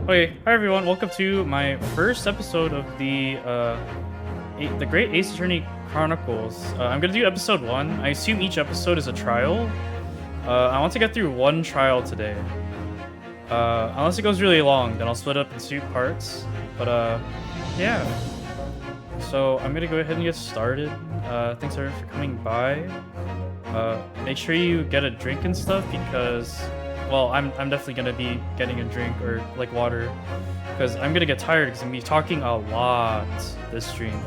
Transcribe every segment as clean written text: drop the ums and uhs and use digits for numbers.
Okay, hi everyone. Welcome to my first episode of the Great Ace Attorney Chronicles. I'm gonna do episode 1. I assume each episode is a trial. I want to get through one trial today. Unless it goes really long, then I'll split up in 2 parts. But yeah. So I'm gonna go ahead and get started. Thanks everyone for coming by. Make sure you get a drink and stuff because, well, I'm definitely gonna be getting a drink or like water because I'm gonna get tired because I'm gonna be talking a lot this stream.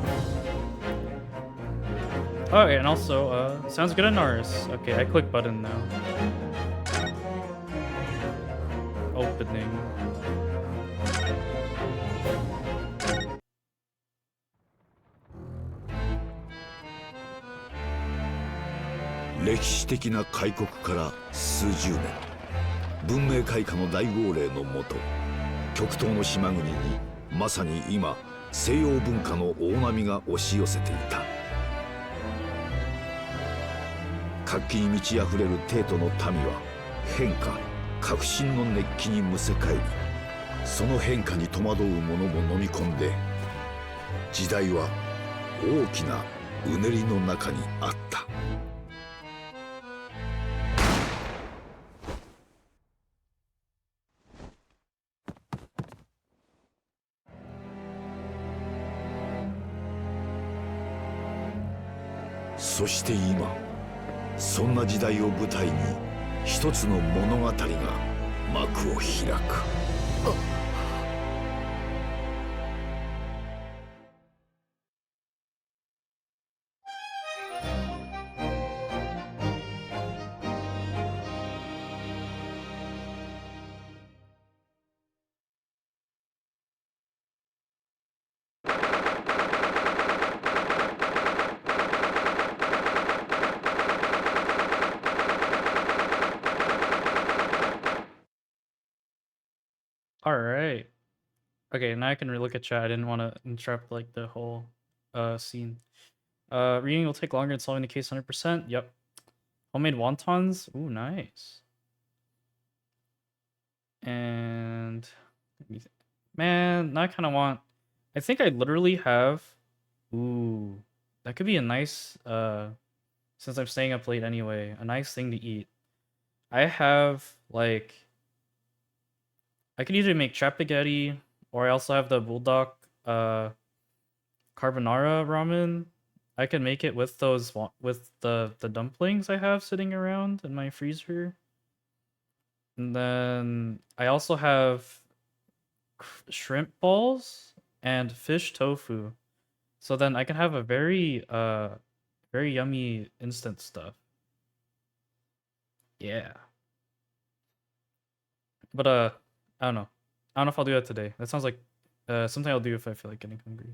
Oh, okay, and also, sounds good on Norris. Okay, I click button now. Opening.文明開化の大号令のもと、極東の島国にまさに今西洋文化の大波が押し寄せていた。活気に満ち溢れる帝都の民は変化、革新の熱気にむせ返り、その変化に戸惑う者も飲み込んで、時代は大きなうねりの中にあった。そして今、そんな時代を舞台に一つの物語が幕を開く。Alright. Okay, now I can look at chat. I didn't want to interrupt like the whole scene. Reading will take longer than solving the case 100%. Yep. Homemade wontons. Ooh, nice. And man, now I kind of want. I think I literally have. Ooh, that could be a nice. Since I'm staying up late anyway, a nice thing to eat. I have like. I could either make chapaghetti, or I also have the bulldog carbonara ramen. I can make it with those with the dumplings I have sitting around in my freezer. And then I also have shrimp balls and fish tofu. So then I can have a very very yummy instant stuff. Yeah. But I don't know. I don't know if I'll do that today. That sounds like something I'll do if I feel like getting hungry.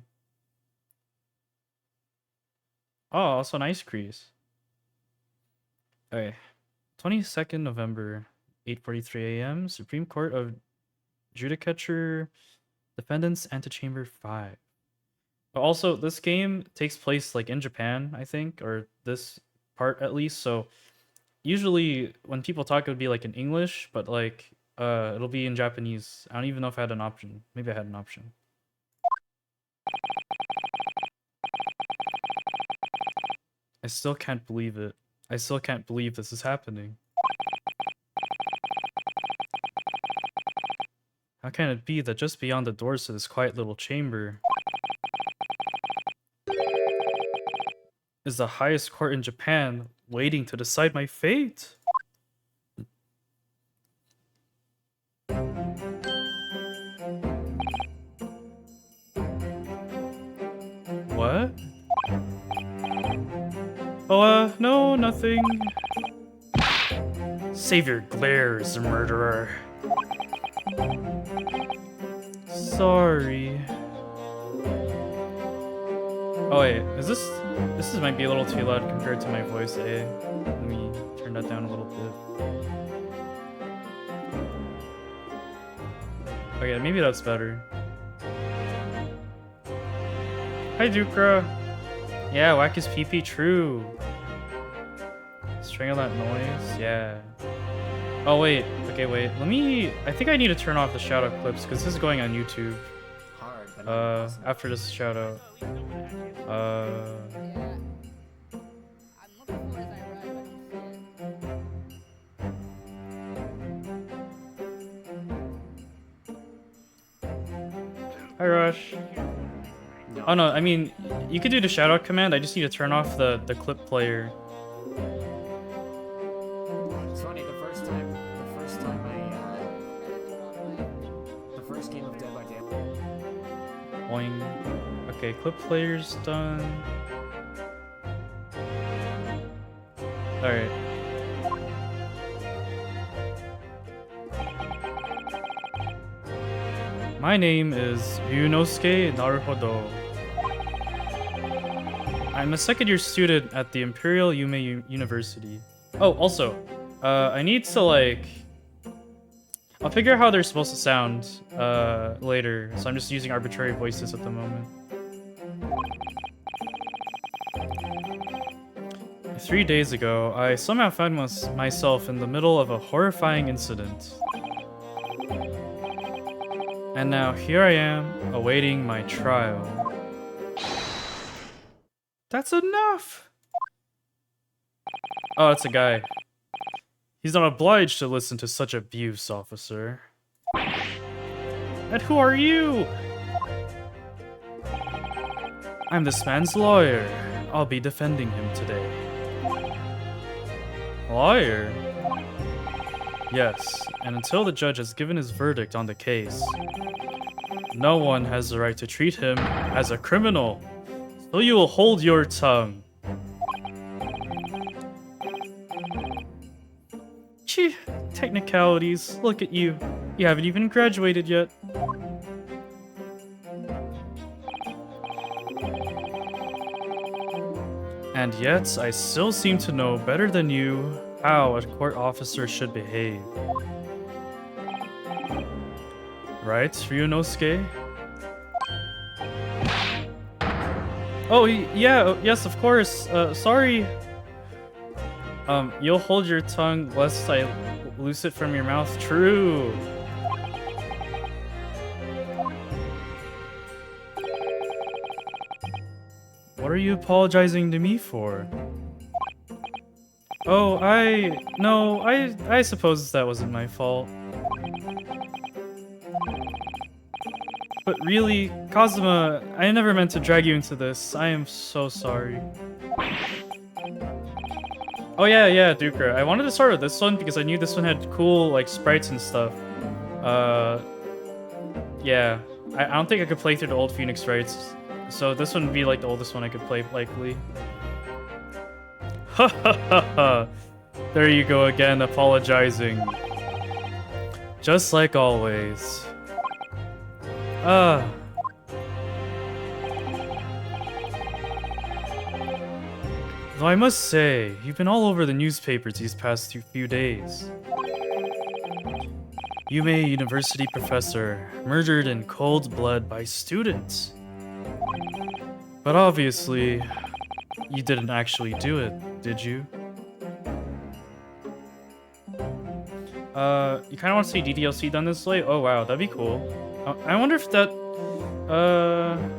Oh, also an ice crease. Okay. 22nd November, 8:43 a.m. Supreme Court of Judicature Defendants Antechamber 5. But also, this game takes place like in Japan, I think, or this part at least. So usually when people talk, it would be like in English, but like it'll be in Japanese. I don't even know if I had an option. Maybe I had an option. I still can't believe it. I still can't believe this is happening. How can it be that just beyond the doors to this quiet little chamber is the highest court in Japan waiting to decide my fate? What? Oh, no, nothing. Savior glares, murderer. Sorry. Oh wait, is this might be a little too loud compared to my voice, eh? Let me turn that down a little bit. Okay, maybe that's better. Hi, Dukra. Yeah, whack his pee-pee, true. Strangle that noise, yeah. Oh wait, Okay, wait. I think I need to turn off the shout out clips because this is going on YouTube. Hard, but not impossible. After this shout out. Hi, Rush. Oh no, I mean, you could do the shout out command. I just need to turn off the clip player. It's funny, the first game of Dead by Daylight. Boing. Okay, clip player's done. Alright. My name is Ryunosuke Naruhodo. I'm a second-year student at the Imperial Yume University. Oh, also, I need to, like... I'll figure out how they're supposed to sound later, so I'm just using arbitrary voices at the moment. 3 days ago, I somehow found myself in the middle of a horrifying incident. And now here I am, awaiting my trial. That's enough! Oh, it's a guy. He's not obliged to listen to such abuse, officer. And who are you? I'm this man's lawyer. I'll be defending him today. Lawyer? Yes, and until the judge has given his verdict on the case, no one has the right to treat him as a criminal. So you will hold your tongue. Gee, technicalities. Look at you. You haven't even graduated yet. And yet, I still seem to know better than you how a court officer should behave. Right, Ryunosuke? Oh, yeah, yes, of course. Sorry. You'll hold your tongue lest I loose it from your mouth. True. What are you apologizing to me for? Oh, I suppose that wasn't my fault. But really, Kazuma, I never meant to drag you into this. I am so sorry. Oh yeah, Dukra. I wanted to start with this one because I knew this one had cool, like, sprites and stuff. Yeah. I don't think I could play through the old Phoenix sprites. So this one would be, like, the oldest one I could play, likely. Ha ha ha ha! There you go again, apologizing. Just like always. Though I must say, you've been all over the newspapers these past few days. Yume University professor murdered in cold blood by students. But obviously, you didn't actually do it, did you? You kind of want to see DDLC done this way? Oh wow, that'd be cool. I wonder if that...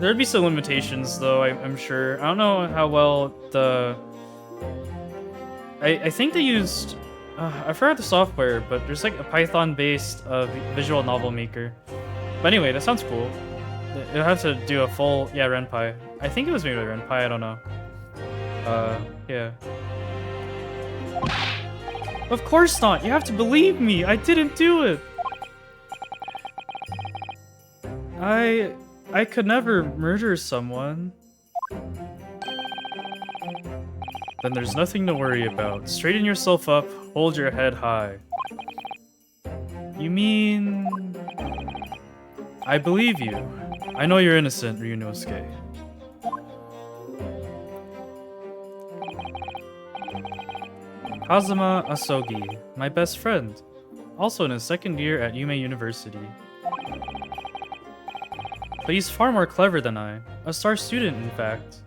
there'd be some limitations though, I'm sure. I don't know how well the... I think they used... I forgot the software, but there's like a Python-based visual novel maker. But anyway, that sounds cool. It'll have to do a full... Yeah, Renpai. I think it was made by Renpai, I don't know. Yeah. Of course not! You have to believe me! I didn't do it! I could never murder someone. Then there's nothing to worry about. Straighten yourself up, hold your head high. You mean... I believe you. I know you're innocent, Ryunosuke. Kazuma Asogi, my best friend. Also in his second year at Yume University. But he's far more clever than I. A star student, in fact.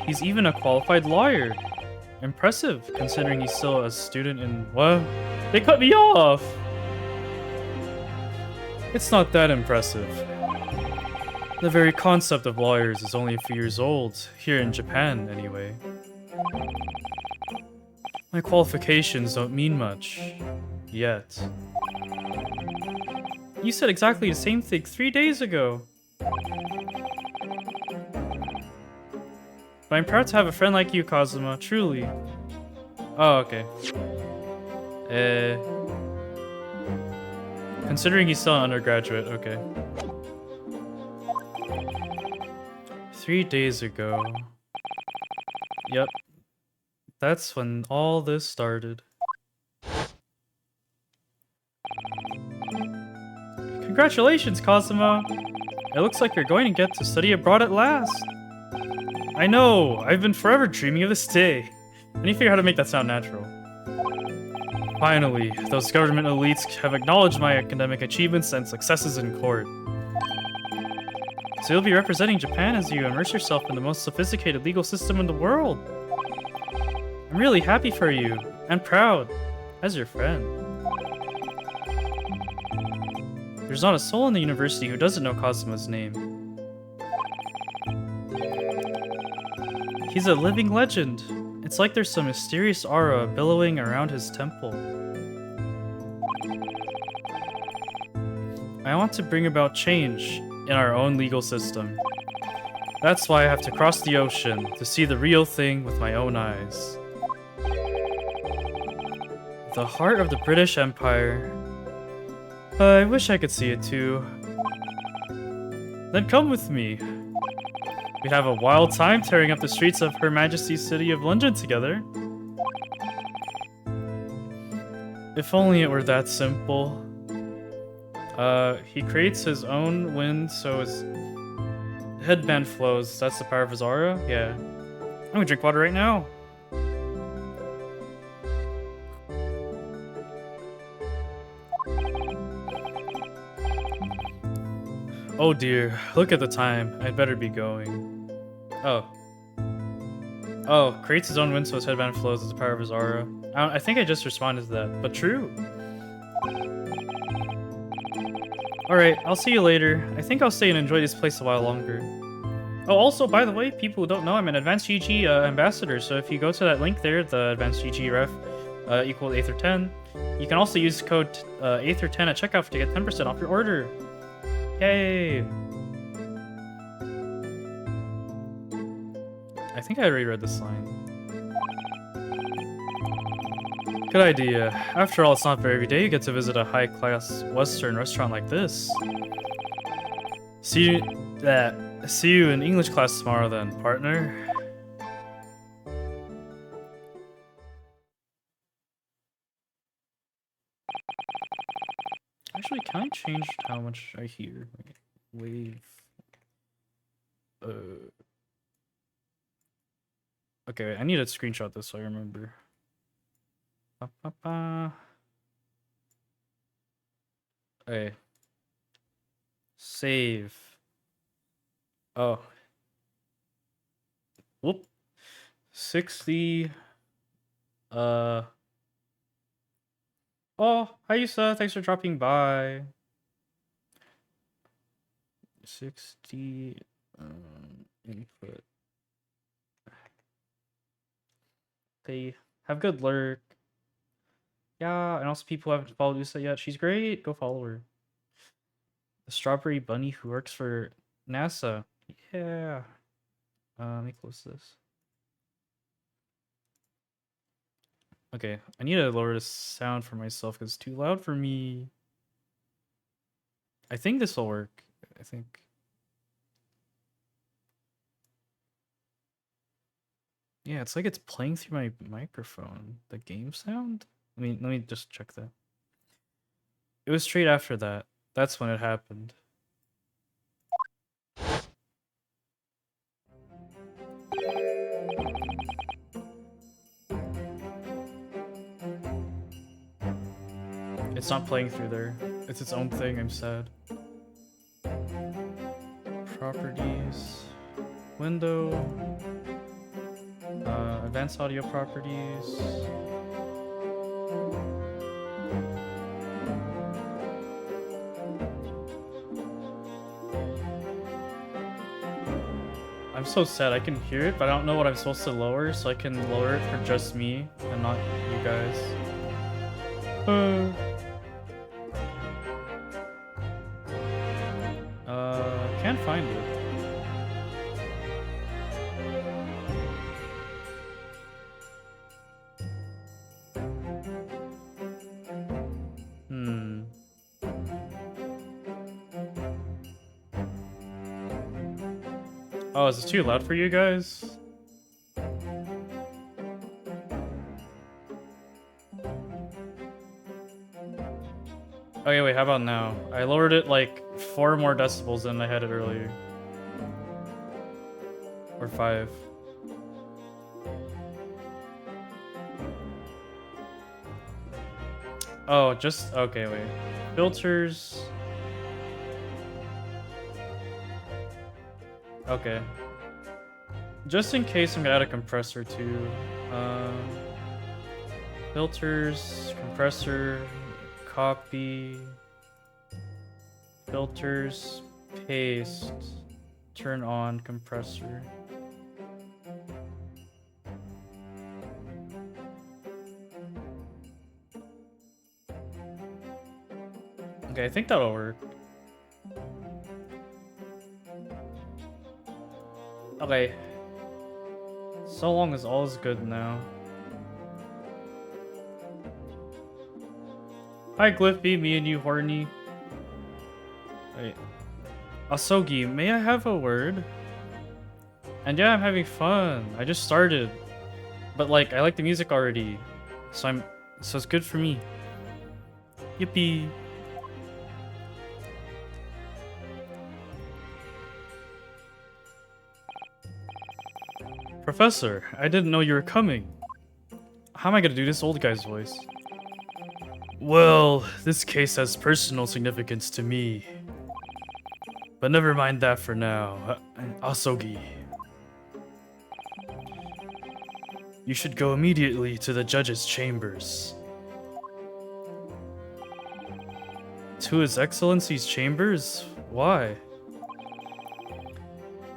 He's even a qualified lawyer. Impressive, considering he's still a student in what? They cut me off! It's not that impressive. The very concept of lawyers is only a few years old, here in Japan anyway. My qualifications don't mean much. Yet. You said exactly the same thing 3 days ago. But I'm proud to have a friend like you, Kazuma, truly. Oh, okay. Considering he's still an undergraduate, okay. 3 days ago. Yep. That's when all this started. Congratulations, Kazuma! It looks like you're going to get to study abroad at last. I know! I've been forever dreaming of this day. I need to figure out how to make that sound natural. Finally, those government elites have acknowledged my academic achievements and successes in court. So you'll be representing Japan as you immerse yourself in the most sophisticated legal system in the world. I'm really happy for you, and proud, as your friend. There's not a soul in the university who doesn't know Kazuma's name. He's a living legend. It's like there's some mysterious aura billowing around his temple. I want to bring about change in our own legal system. That's why I have to cross the ocean to see the real thing with my own eyes. The heart of the British Empire. I wish I could see it too. Then come with me. We'd have a wild time tearing up the streets of Her Majesty's City of London together. If only it were that simple. He creates his own wind so his headband flows. That's the power of his aura? Yeah. I'm gonna drink water right now. Oh dear, look at the time. I'd better be going. Oh, creates his own wind so his headband flows as the power of his aura. I think I just responded to that, but true. Alright, I'll see you later. I think I'll stay and enjoy this place a while longer. Oh, also, by the way, people who don't know, I'm an Advanced GG ambassador, so if you go to that link there, the Advanced GG ref equal Aether 10, you can also use code Aether 10 at checkout to get 10% off your order. Yay! I think I already read this line. Good idea. After all, it's not very every day you get to visit a high-class Western restaurant like this. See you in English class tomorrow then, partner. Actually, can I change how much I hear? Like, wave. Okay, wait, I need to screenshot this so I remember. Okay. Save. Oh. Whoop. 60. Oh, hi Yusa, thanks for dropping by. 60 input. They have good lurk. Yeah, and also people who haven't followed Yusa yet. She's great. Go follow her. The strawberry bunny who works for NASA. Yeah. Let me close this. Okay, I need to lower the sound for myself because it's too loud for me. I think this will work. I think. Yeah, it's like it's playing through my microphone. The game sound? Let me just check that. It was straight after that. That's when it happened. It's not playing through there. It's its own thing, I'm sad. Properties. Window. Advanced audio properties. I'm so sad. I can hear it, but I don't know what I'm supposed to lower, so I can lower it for just me and not you guys. Can't find it. Oh, is this too loud for you guys? Okay, wait, how about now? I lowered it like 4 more decibels than I had it earlier. Or 5. Oh, just... okay, wait. Filters... okay. Just in case I'm gonna add a compressor too. Filters, compressor, copy, filters, paste, turn on compressor. Okay, I think that'll work. Okay. So long as all is good now. Hi Gliffy, me and you horny. Wait. Asogi, may I have a word? And yeah, I'm having fun. I just started. But like, I like the music already. So it's good for me. Yippee. Professor, I didn't know you were coming. How am I gonna do this old guy's voice? Well, this case has personal significance to me. But never mind that for now. Asogi. You should go immediately to the judge's chambers. To His Excellency's chambers? Why?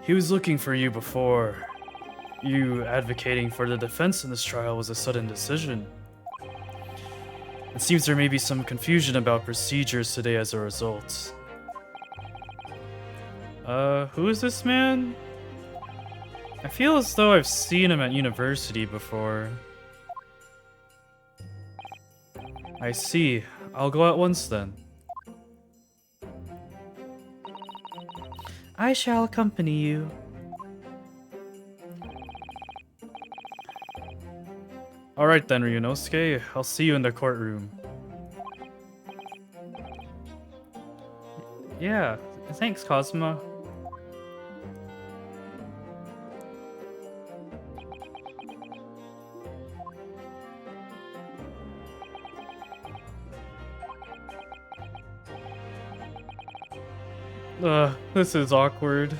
He was looking for you before. You advocating for the defense in this trial was a sudden decision. It seems there may be some confusion about procedures today as a result. Who is this man? I feel as though I've seen him at university before. I see. I'll go at once then. I shall accompany you. Alright then, Ryunosuke. I'll see you in the courtroom. Yeah, thanks, Cosmo. This is awkward.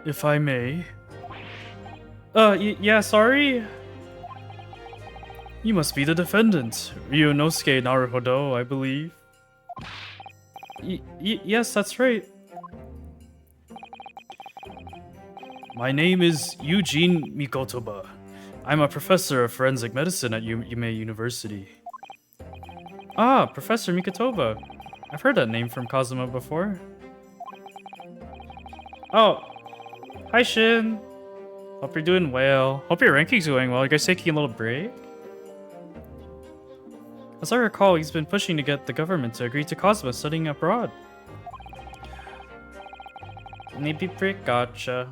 If I may. Yeah, sorry? You must be the defendant, Ryunosuke Naruhodo, I believe. Yes, that's right. My name is Eugene Mikotoba. I'm a professor of forensic medicine at Yume University. Ah, Professor Mikotoba. I've heard that name from Kazuma before. Oh, hi Shin. Hope you're doing well. Hope your ranking's going well. You guys taking a little break? As I recall, he's been pushing to get the government to agree to Kazuma studying abroad. Maybe break gotcha.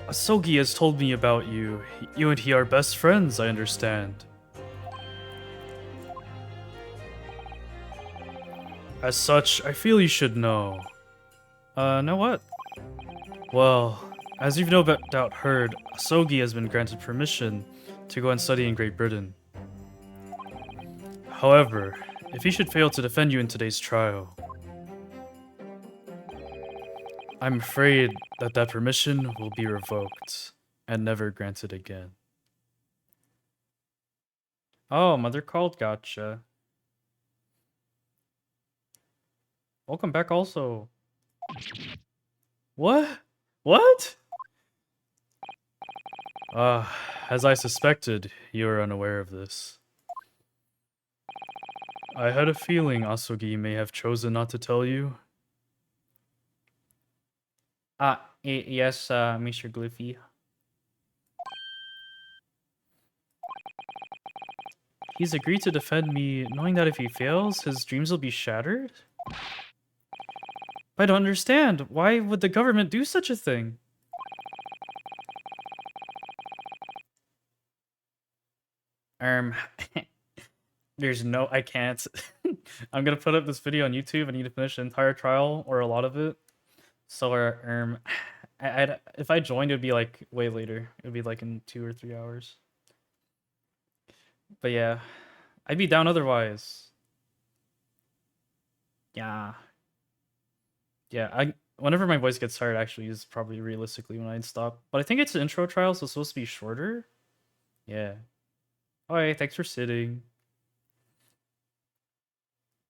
Asogi has told me about you. You and he are best friends, I understand. As such, I feel you should know. Know what? Well, as you've no doubt heard, Asogi has been granted permission to go and study in Great Britain. However, if he should fail to defend you in today's trial, I'm afraid that permission will be revoked and never granted again. Oh, Mother called, gotcha. Welcome back also. What? What? As I suspected, you are unaware of this. I had a feeling Asogi may have chosen not to tell you. Yes, Mr. Glyphy. He's agreed to defend me, knowing that if he fails, his dreams will be shattered? I don't understand. Why would the government do such a thing? There's no, I can't. I'm gonna put up this video on YouTube. I need to finish the entire trial or a lot of it. So, if I joined, it would be like way later. It would be like in 2 or 3 hours. But yeah, I'd be down otherwise. Yeah. Yeah, whenever my voice gets tired, actually, is probably realistically when I'd stop. But I think it's an intro trial, so it's supposed to be shorter. Yeah. Alright, thanks for sitting.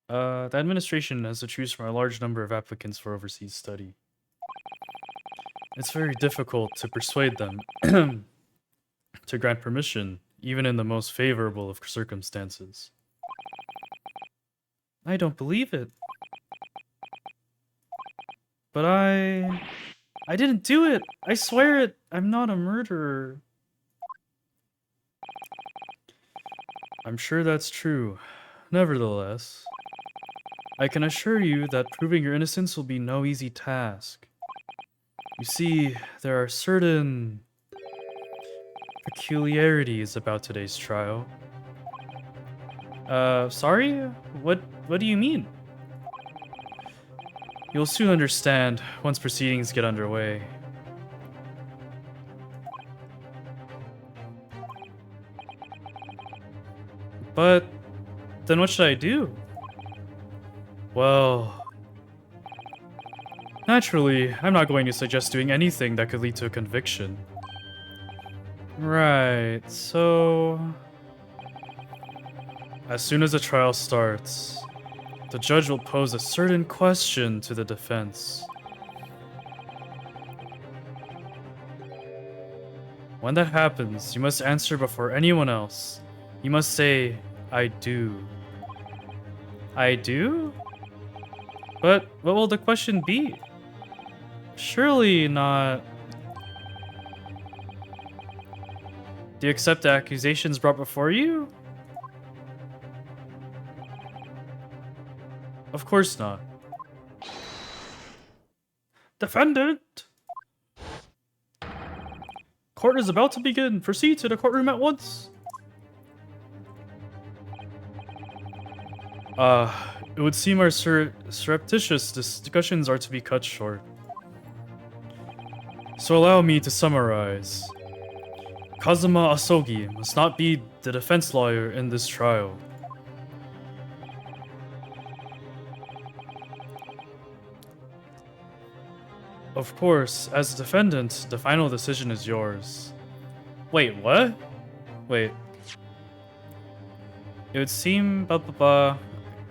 The administration has to choose from a large number of applicants for overseas study. It's very difficult to persuade them to grant permission, even in the most favorable of circumstances. I don't believe it. But I didn't do it! I swear it! I'm not a murderer. I'm sure that's true. Nevertheless, I can assure you that proving your innocence will be no easy task. You see, there are certain peculiarities about today's trial. Sorry? What do you mean? You'll soon understand once proceedings get underway. But then what should I do? Well, naturally, I'm not going to suggest doing anything that could lead to a conviction. Right, so as soon as the trial starts, the judge will pose a certain question to the defense. When that happens, you must answer before anyone else. You must say, I do. I do? But what will the question be? Surely not... Do you accept the accusations brought before you? Of course not. Defendant! Court is about to begin. Proceed to the courtroom at once. It would seem our surreptitious discussions are to be cut short. So allow me to summarize. Kazuma Asogi must not be the defense lawyer in this trial. Of course, as a defendant, the final decision is yours. Wait, what? Wait. It would seem Kazuma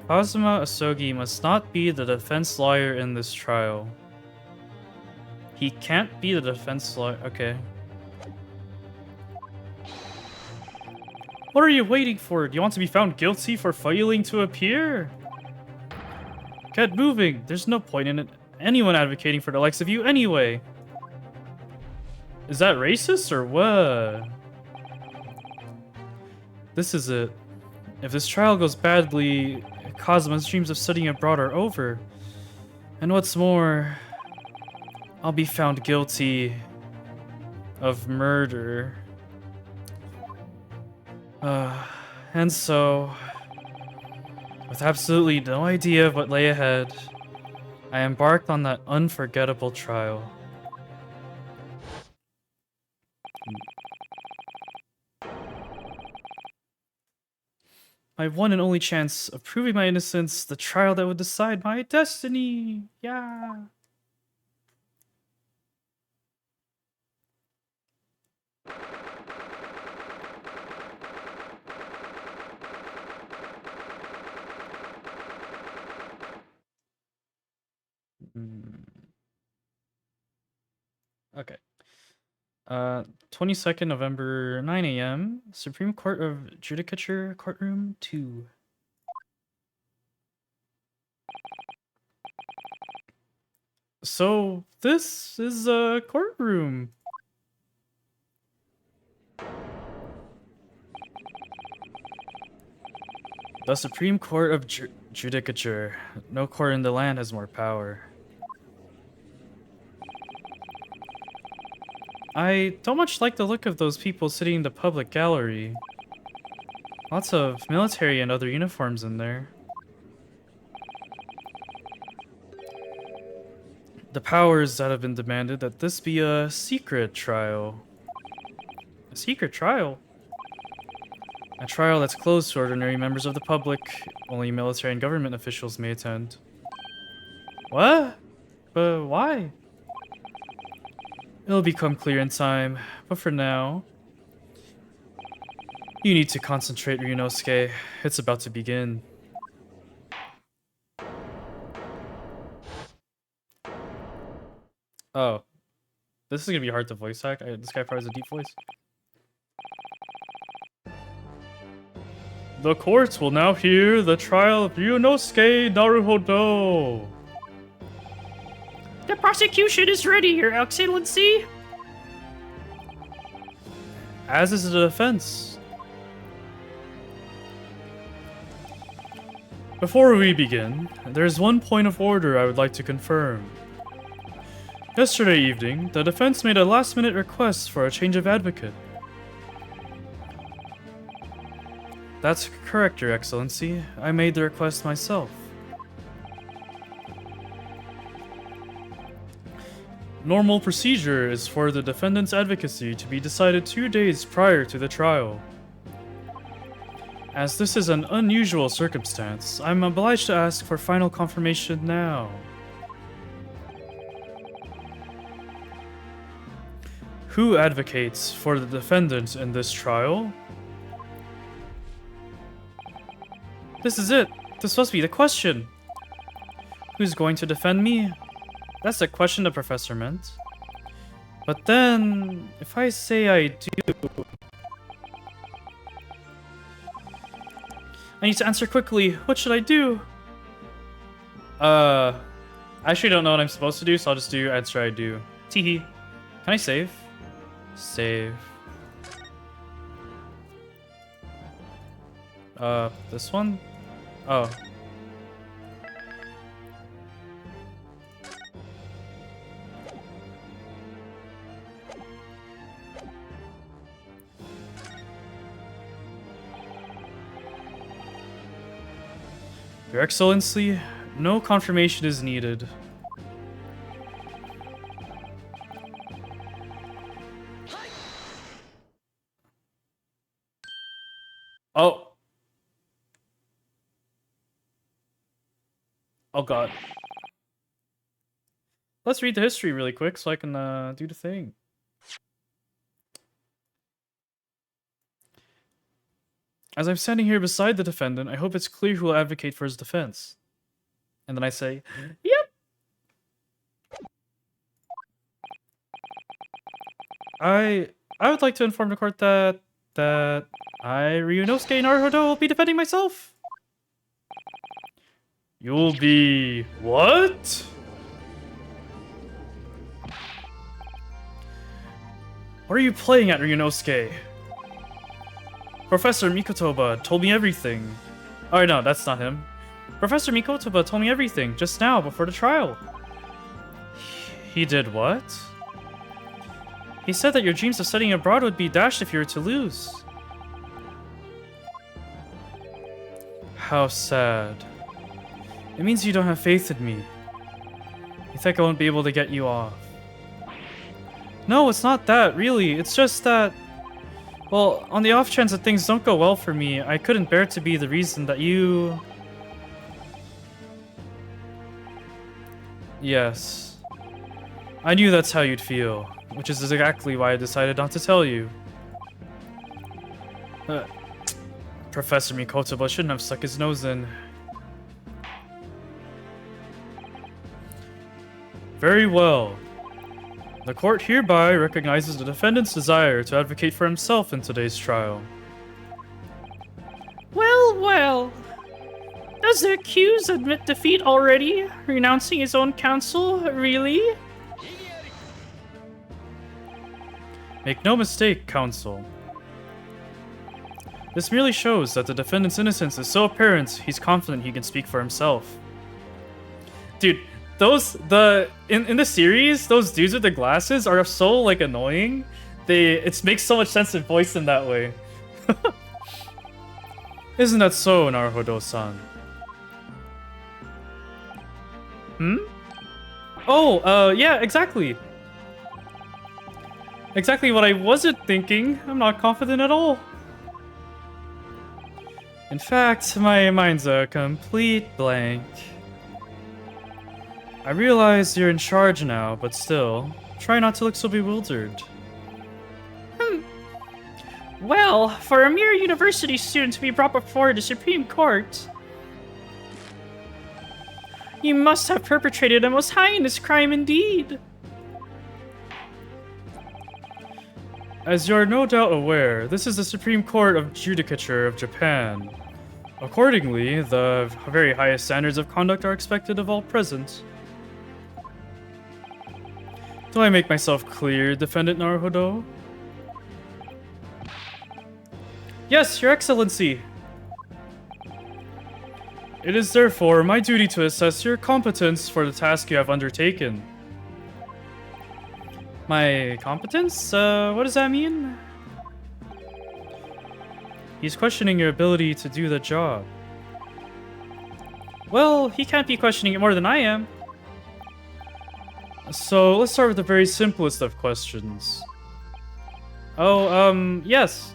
Asogi must not be the defense lawyer in this trial. He can't be the defense lawyer. Okay. What are you waiting for? Do you want to be found guilty for failing to appear? Get moving. There's no point in anyone advocating for the likes of you anyway. Is that racist or what? This is it. If this trial goes badly, Kazuma's dreams of studying abroad are over. And what's more, I'll be found guilty of murder. And so, with absolutely no idea of what lay ahead, I embarked on that unforgettable trial. My one and only chance of proving my innocence, the trial that would decide my destiny. Yeah. Okay. 22nd November, 9 a.m. Supreme Court of Judicature, Courtroom 2. So, this is a courtroom. The Supreme Court of Judicature. No court in the land has more power. I don't much like the look of those people sitting in the public gallery. Lots of military and other uniforms in there. The powers that have been demanded that this be a secret trial. A secret trial? A trial that's closed to ordinary members of the public. Only military and government officials may attend. What? But why? It'll become clear in time, but for now... You need to concentrate, Ryunosuke. It's about to begin. Oh. This is gonna be hard to voice act. This guy probably has a deep voice. The courts will now hear the trial of Ryunosuke Naruhodo. The prosecution is ready, Your Excellency. As is the defense. Before we begin, there's one point of order I would like to confirm. Yesterday evening, the defense made a last-minute request for a change of advocate. That's correct, Your Excellency. I made the request myself. Normal procedure is for the defendant's advocacy to be decided 2 days prior to the trial. As this is an unusual circumstance, I'm obliged to ask for final confirmation now. Who advocates for the defendant in this trial? This is it. This must be the question. Who's going to defend me? That's the question the professor meant. But then, if I say I do... I need to answer quickly. What should I do? I actually don't know what I'm supposed to do, so I'll just do answer I do. Teehee. Can I save? Save. This one? Oh. Your Excellency, no confirmation is needed. Oh. Oh god. Let's read the history really quick so I can do the thing. As I'm standing here beside the defendant, I hope it's clear who will advocate for his defense. And then I say, yep. I would like to inform the court that I, Ryunosuke Naruhodo, will be defending myself. You'll be what? What are you playing at, Ryunosuke? Professor Mikotoba told me everything. Oh no, that's not him. Professor Mikotoba told me everything just now before the trial. He did what? He said that your dreams of studying abroad would be dashed if you were to lose. How sad. It means you don't have faith in me. You think I won't be able to get you off. No, it's not that, really. It's just that... Well, on the off chance that things don't go well for me, I couldn't bear to be the reason that you... Yes. I knew that's how you'd feel, which is exactly why I decided not to tell you. Professor Mikotoba shouldn't have stuck his nose in. Very well. The court hereby recognizes the defendant's desire to advocate for himself in today's trial. Well, well. Does the accused admit defeat already? Renouncing his own counsel? Really? Make no mistake, counsel. This merely shows that the defendant's innocence is so apparent he's confident he can speak for himself. Dude, in the series, those dudes with the glasses are so like annoying. It makes so much sense to voice them that way. Isn't that so, Naruhodo-san? Oh, yeah, exactly. Exactly what I wasn't thinking. I'm not confident at all. In fact, my mind's a complete blank. I realize you're in charge now, but still, try not to look so bewildered. Well, for a mere university student to be brought before the Supreme Court, you must have perpetrated a most heinous crime indeed. As you're no doubt aware, this is the Supreme Court of Judicature of Japan. Accordingly, the very highest standards of conduct are expected of all present. Do I make myself clear, Defendant Naruhodo? Yes, Your Excellency! It is therefore my duty to assess your competence for the task you have undertaken. My competence? What does that mean? He's questioning your ability to do the job. Well, he can't be questioning it more than I am. So, let's start with the very simplest of questions. Oh, yes.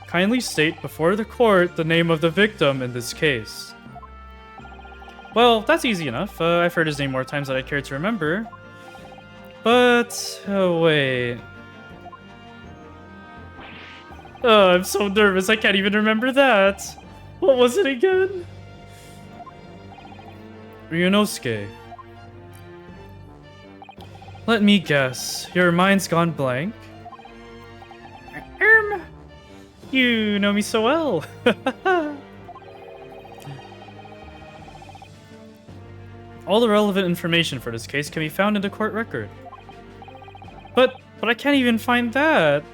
Kindly state before the court the name of the victim in this case. Well, that's easy enough. I've heard his name more times than I care to remember. But, wait. Oh, I'm so nervous, I can't even remember that. What was it again? Ryunosuke. Let me guess, your mind's gone blank? You know me so well. All the relevant information for this case can be found in the court record. But I can't even find that.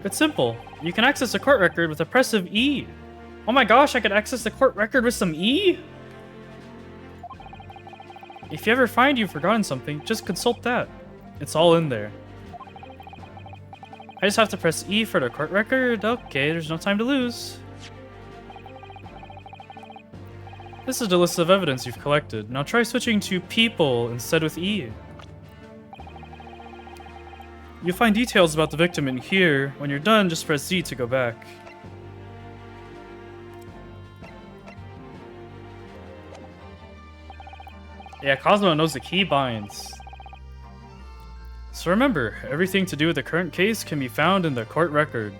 It's simple. You can access the court record with a press of E. Oh my gosh, I could access the court record with some E? If you ever find you've forgotten something, just consult that. It's all in there. I just have to press E for the court record. Okay, there's no time to lose. This is the list of evidence you've collected. Now try switching to people instead with E. You'll find details about the victim in here. When you're done, just press Z to go back. Yeah, Cosmo knows the keybinds. So remember, everything to do with the current case can be found in the court record.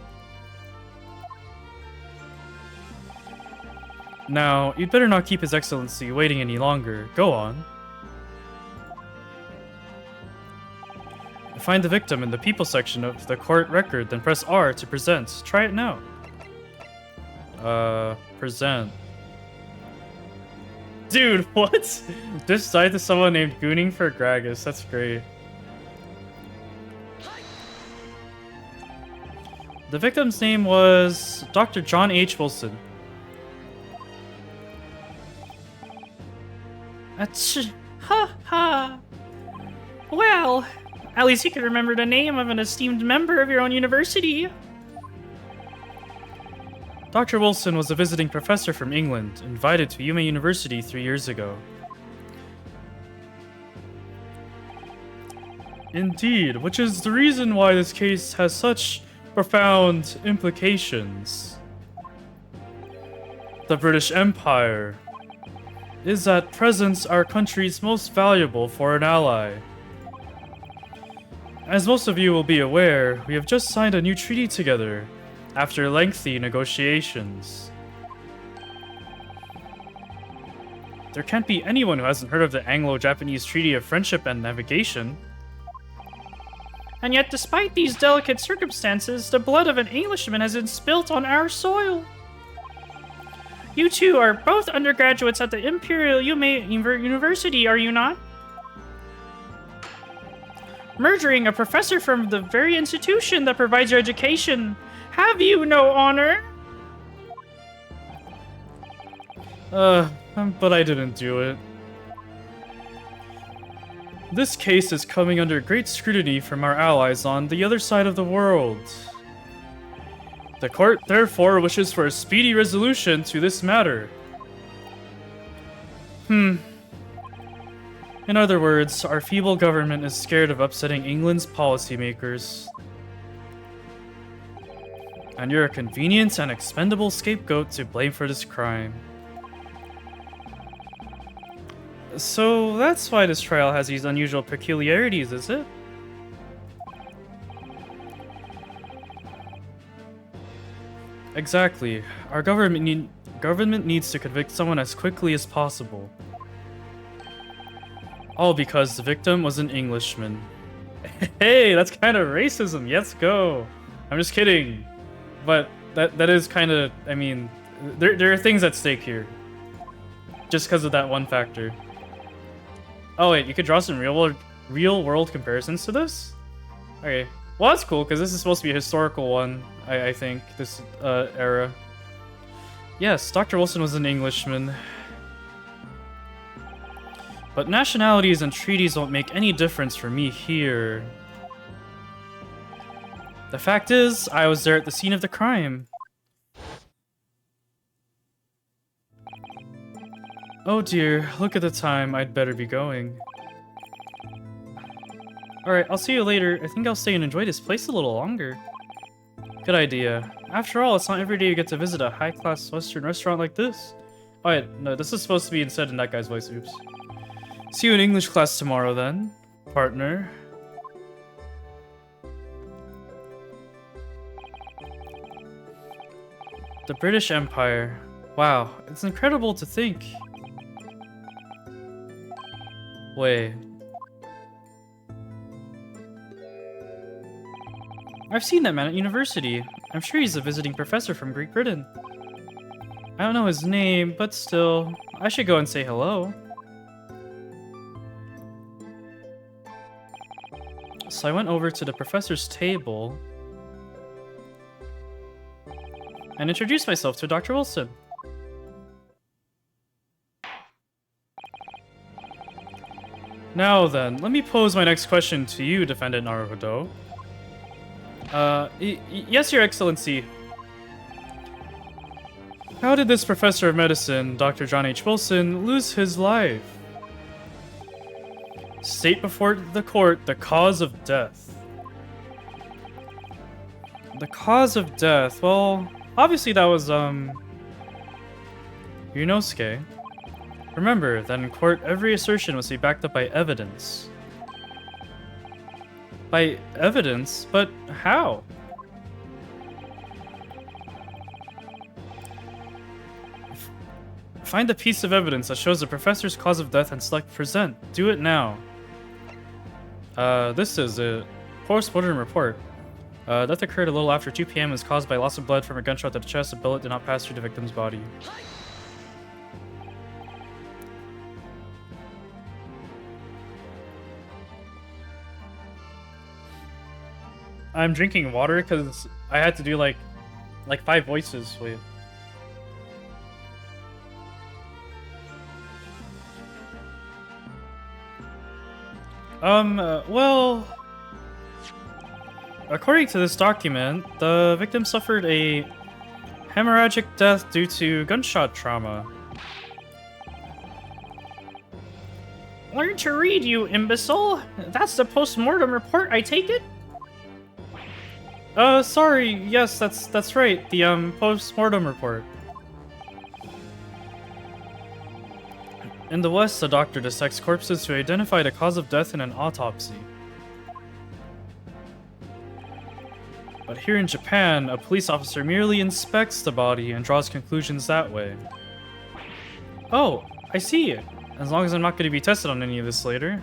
Now, you'd better not keep His Excellency waiting any longer. Go on. Find the victim in the people section of the court record, then press R to present. Try it now. Present. Dude, what? Just died to someone named Gooning for Gragas. That's great. The victim's name was Dr. John H. Wilson. Ha ha. Well, at least you can remember the name of an esteemed member of your own university. Dr. Wilson was a visiting professor from England, invited to Yume University 3 years ago. Indeed, which is the reason why this case has such profound implications. The British Empire is at present our country's most valuable foreign ally. As most of you will be aware, we have just signed a new treaty together after lengthy negotiations. There can't be anyone who hasn't heard of the Anglo-Japanese Treaty of Friendship and Navigation. And yet, despite these delicate circumstances, the blood of an Englishman has been spilt on our soil. You two are both undergraduates at the Imperial University, are you not? Murdering a professor from the very institution that provides your education. Have you no honor? But I didn't do it. This case is coming under great scrutiny from our allies on the other side of the world. The court therefore wishes for a speedy resolution to this matter. In other words, our feeble government is scared of upsetting England's policymakers. And you're a convenient and expendable scapegoat to blame for this crime. So that's why this trial has these unusual peculiarities, is it? Exactly. Our government needs to convict someone as quickly as possible. All because the victim was an Englishman. Hey, that's kind of racism. Let's go. I'm just kidding. But that is kind of, I mean, there are things at stake here. Just because of that one factor. Oh wait, you could draw some real world comparisons to this? Okay. Well, that's cool, because this is supposed to be a historical one, I think, this era. Yes, Dr. Wilson was an Englishman. But nationalities and treaties won't make any difference for me here. The fact is, I was there at the scene of the crime. Oh dear, look at the time, I'd better be going. Alright, I'll see you later. I think I'll stay and enjoy this place a little longer. Good idea. After all, it's not every day you get to visit a high-class Western restaurant like this. Oh wait, no, this is supposed to be said in that guy's voice, oops. See you in English class tomorrow then, partner. The British Empire. Wow, it's incredible to think. Wait. I've seen that man at university. I'm sure he's a visiting professor from Great Britain. I don't know his name, but still, I should go and say hello. So I went over to the professor's table and introduced myself to Dr. Wilson. Now then, let me pose my next question to you, Defendant Naruhodo. Yes, Your Excellency. How did this professor of medicine, Dr. John H. Wilson, lose his life? State before the court the cause of death. The cause of death, well, obviously that was, Yunosuke. Remember that in court, every assertion must be backed up by evidence. By evidence? But how? Find a piece of evidence that shows the professor's cause of death and select present. Do it now. This is a post-mortem report. Death occurred a little after 2 p.m. and was caused by loss of blood from a gunshot to the chest. A bullet did not pass through the victim's body. I'm drinking water because I had to do like 5 voices. Wait. Well, according to this document, the victim suffered a hemorrhagic death due to gunshot trauma. Learn to read, you imbecile! That's the post-mortem report, I take it? Sorry, yes, that's right, the, post-mortem report. In the West, a doctor dissects corpses to identify the cause of death in an autopsy. But here in Japan, a police officer merely inspects the body and draws conclusions that way. Oh, I see. As long as I'm not going to be tested on any of this later.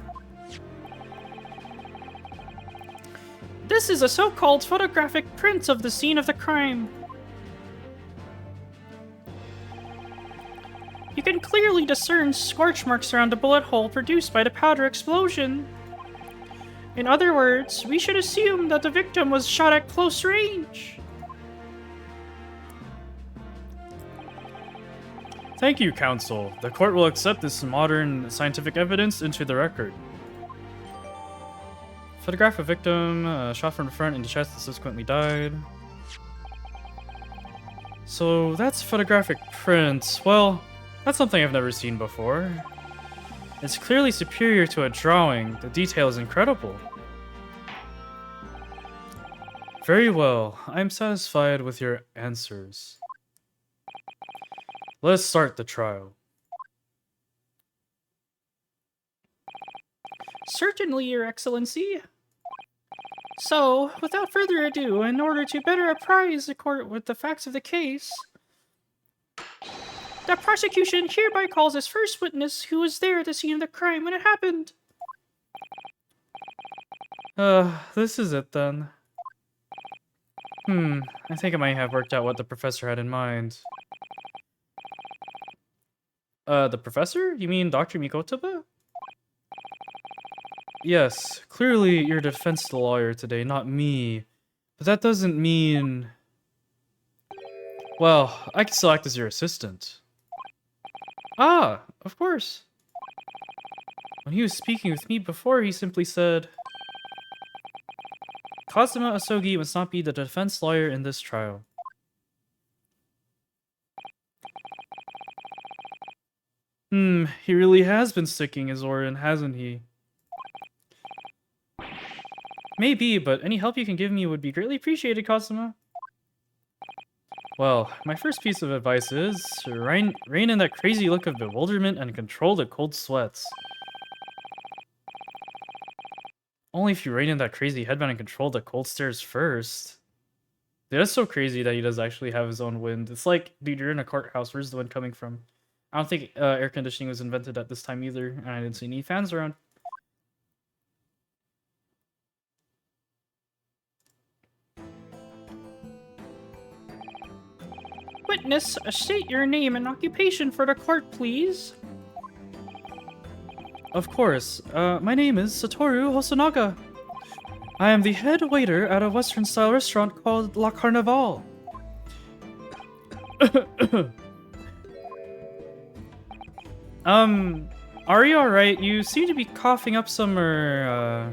This is a so-called photographic print of the scene of the crime. You can clearly discern scorch marks around the bullet hole produced by the powder explosion. In other words, we should assume that the victim was shot at close range. Thank you, counsel. The court will accept this modern scientific evidence into the record. Photograph a victim, shot from the front in the chest and subsequently died. So that's photographic print. Well, that's something I've never seen before. It's clearly superior to a drawing. The detail is incredible. Very well. I'm satisfied with your answers. Let's start the trial. Certainly, Your Excellency. So, without further ado, in order to better apprise the court with the facts of the case, the prosecution hereby calls as first witness who was there at the scene of the crime when it happened. This is it then. I think I might have worked out what the professor had in mind. The professor? You mean Dr. Mikotaba? Yes, clearly you're a defense lawyer today, not me. But that doesn't mean... Well, I can still act as your assistant. Ah, of course. When he was speaking with me before, he simply said... Kazuma Asogi must not be the defense lawyer in this trial. He really has been sticking his oar in, hasn't he? Maybe, but any help you can give me would be greatly appreciated, Kazuma. Well, my first piece of advice is to rein in that crazy look of bewilderment and control the cold sweats. Only if you rein in that crazy headband and control the cold stares first. Dude, that's so crazy that he does actually have his own wind. It's like, dude, you're in a courthouse. Where's the wind coming from? I don't think air conditioning was invented at this time either, and I didn't see any fans around. Witness, state your name and occupation for the court, please. Of course. My name is Satoru Hosonaga. I am the head waiter at a Western-style restaurant called La Carnival. Are you alright? You seem to be coughing up somewhere,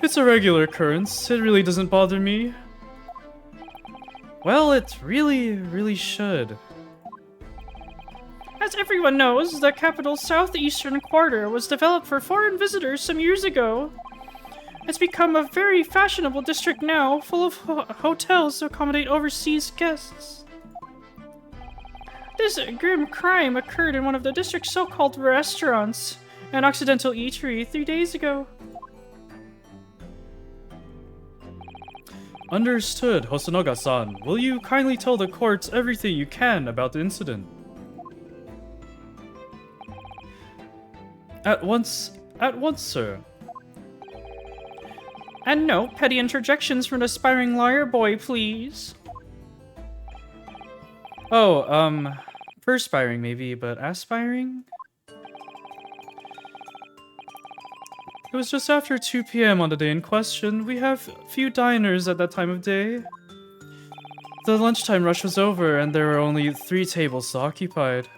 It's a regular occurrence. It really doesn't bother me. Well, it really should. As everyone knows, the capital's southeastern quarter was developed for foreign visitors some years ago. It's become a very fashionable district now, full of hotels to accommodate overseas guests. This grim crime occurred in one of the district's so-called restaurants, an Occidental eatery, 3 days ago. Understood, Hosonoga-san. Will you kindly tell the courts everything you can about the incident? At once, sir. And no petty interjections from the aspiring lawyer boy, please. Oh, perspiring maybe, but aspiring? It was just after 2 p.m. on the day in question. We have few diners at that time of day. The lunchtime rush was over, and there were only 3 tables occupied.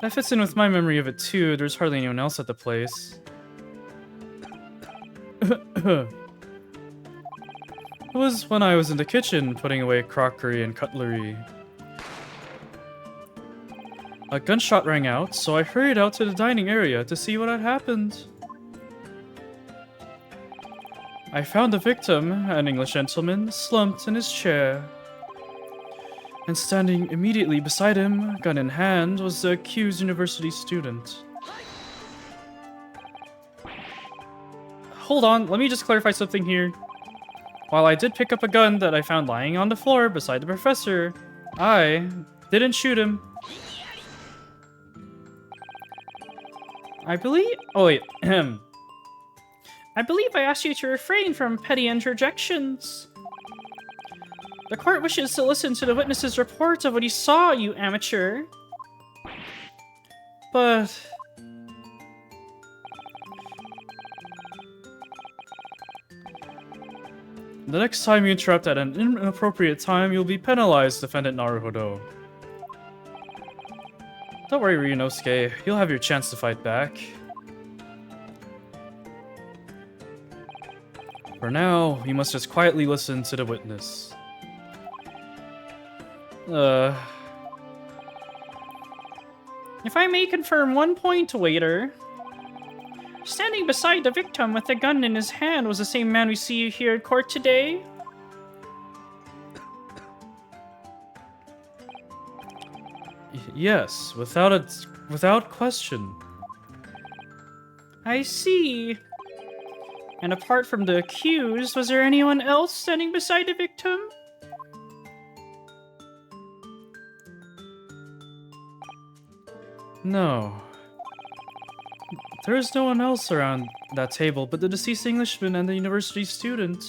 That fits in with my memory of it too. There's hardly anyone else at the place. It was when I was in the kitchen putting away crockery and cutlery. A gunshot rang out, so I hurried out to the dining area to see what had happened. I found the victim, an English gentleman, slumped in his chair. And standing immediately beside him, gun in hand, was the accused university student. Hold on, let me just clarify something here. While I did pick up a gun that I found lying on the floor beside the professor, I didn't shoot him. I believe... Oh, wait. I believe I asked you to refrain from petty interjections. The court wishes to listen to the witness's report of what he saw, you amateur. But... The next time you interrupt at an inappropriate time, you'll be penalized, Defendant Naruhodo. Don't worry, Ryunosuke. You'll have your chance to fight back. For now, you must just quietly listen to the witness. If I may confirm one point, waiter. Standing beside the victim with a gun in his hand was the same man we see here at court today? Yes, without question. I see. And apart from the accused, was there anyone else standing beside the victim? No. There is no one else around that table but the deceased Englishman and the university student.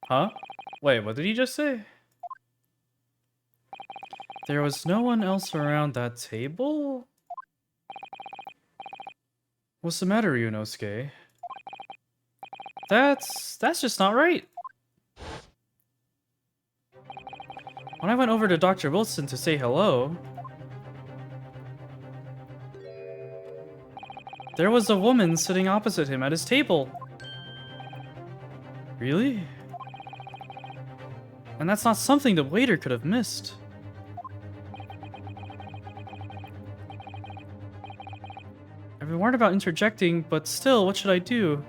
Huh? Wait, what did he just say? There was no one else around that table? What's the matter, Ryunosuke? That's just not right. When I went over to Dr. Wilson to say hello, there was a woman sitting opposite him at his table. Really? And that's not something the waiter could have missed. I've been warned about interjecting, but still, what should I do?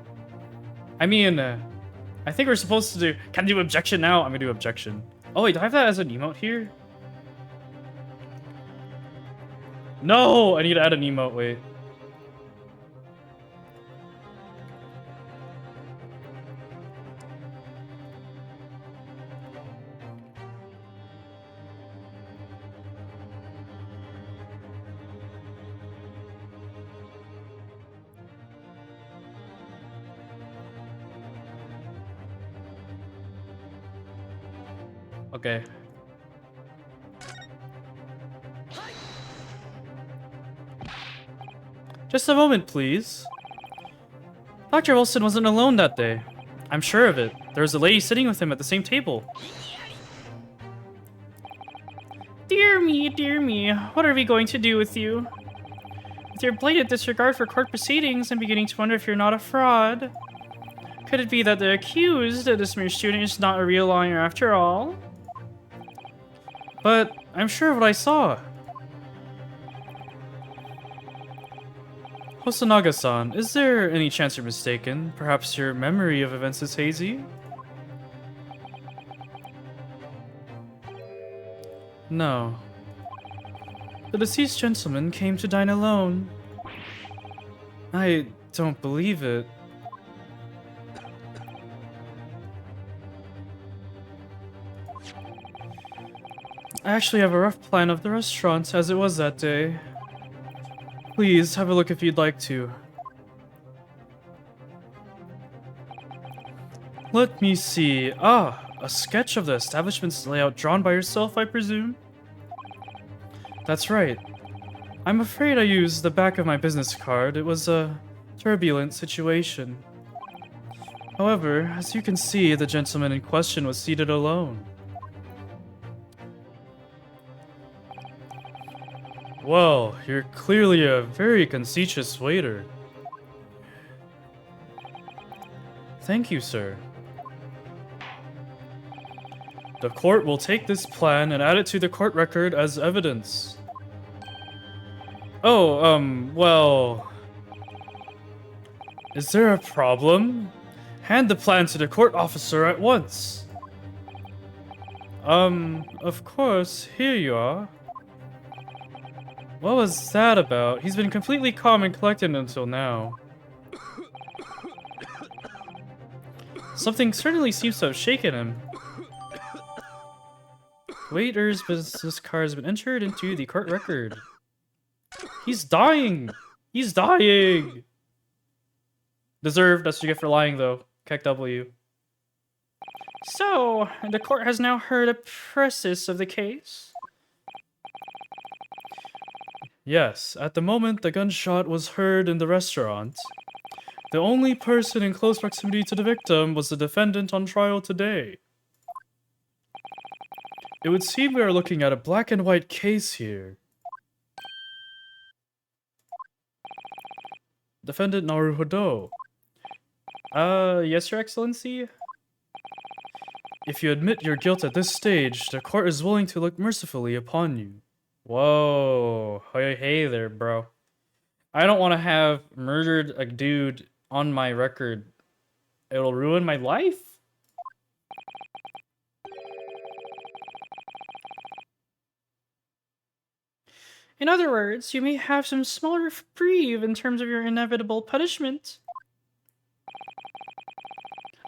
I mean, I think we're supposed to do... Can I do objection now? I'm gonna do objection. Oh wait, do I have that as an emote here? No! I need to add an emote, wait. Okay. Just a moment, please. Dr. Wilson wasn't alone that day. I'm sure of it. There was a lady sitting with him at the same table. Dear me, what are we going to do with you? With your blatant disregard for court proceedings, I'm beginning to wonder if you're not a fraud. Could it be that the accused, this mere student, is not a real lawyer after all? But I'm sure of what I saw. Hosonaga-san, is there any chance you're mistaken? Perhaps your memory of events is hazy? No. The deceased gentleman came to dine alone. I don't believe it. I actually have a rough plan of the restaurant as it was that day. Please, have a look if you'd like to. Let me see. Ah, a sketch of the establishment's layout drawn by yourself, I presume? That's right. I'm afraid I used the back of my business card. It was a turbulent situation. However, as you can see, the gentleman in question was seated alone. Well, you're clearly a very conceited waiter. Thank you, sir. The court will take this plan and add it to the court record as evidence. Oh, well... Is there a problem? Hand the plan to the court officer at once. Of course, here you are. What was that about? He's been completely calm and collected until now. Something certainly seems to have shaken him. Waiter's business card has been entered into the court record. He's dying! He's dying! Deserved, that's what you get for lying though. Keck W. So, the court has now heard a precis of the case. Yes, at the moment the gunshot was heard in the restaurant. The only person in close proximity to the victim was the defendant on trial today. It would seem we are looking at a black and white case here. Defendant Naruhodo. Yes, Your Excellency? If you admit your guilt at this stage, the court is willing to look mercifully upon you. Whoa. Hey there, bro. I don't want to have murdered a dude on my record. It'll ruin my life? In other words, you may have some small reprieve in terms of your inevitable punishment.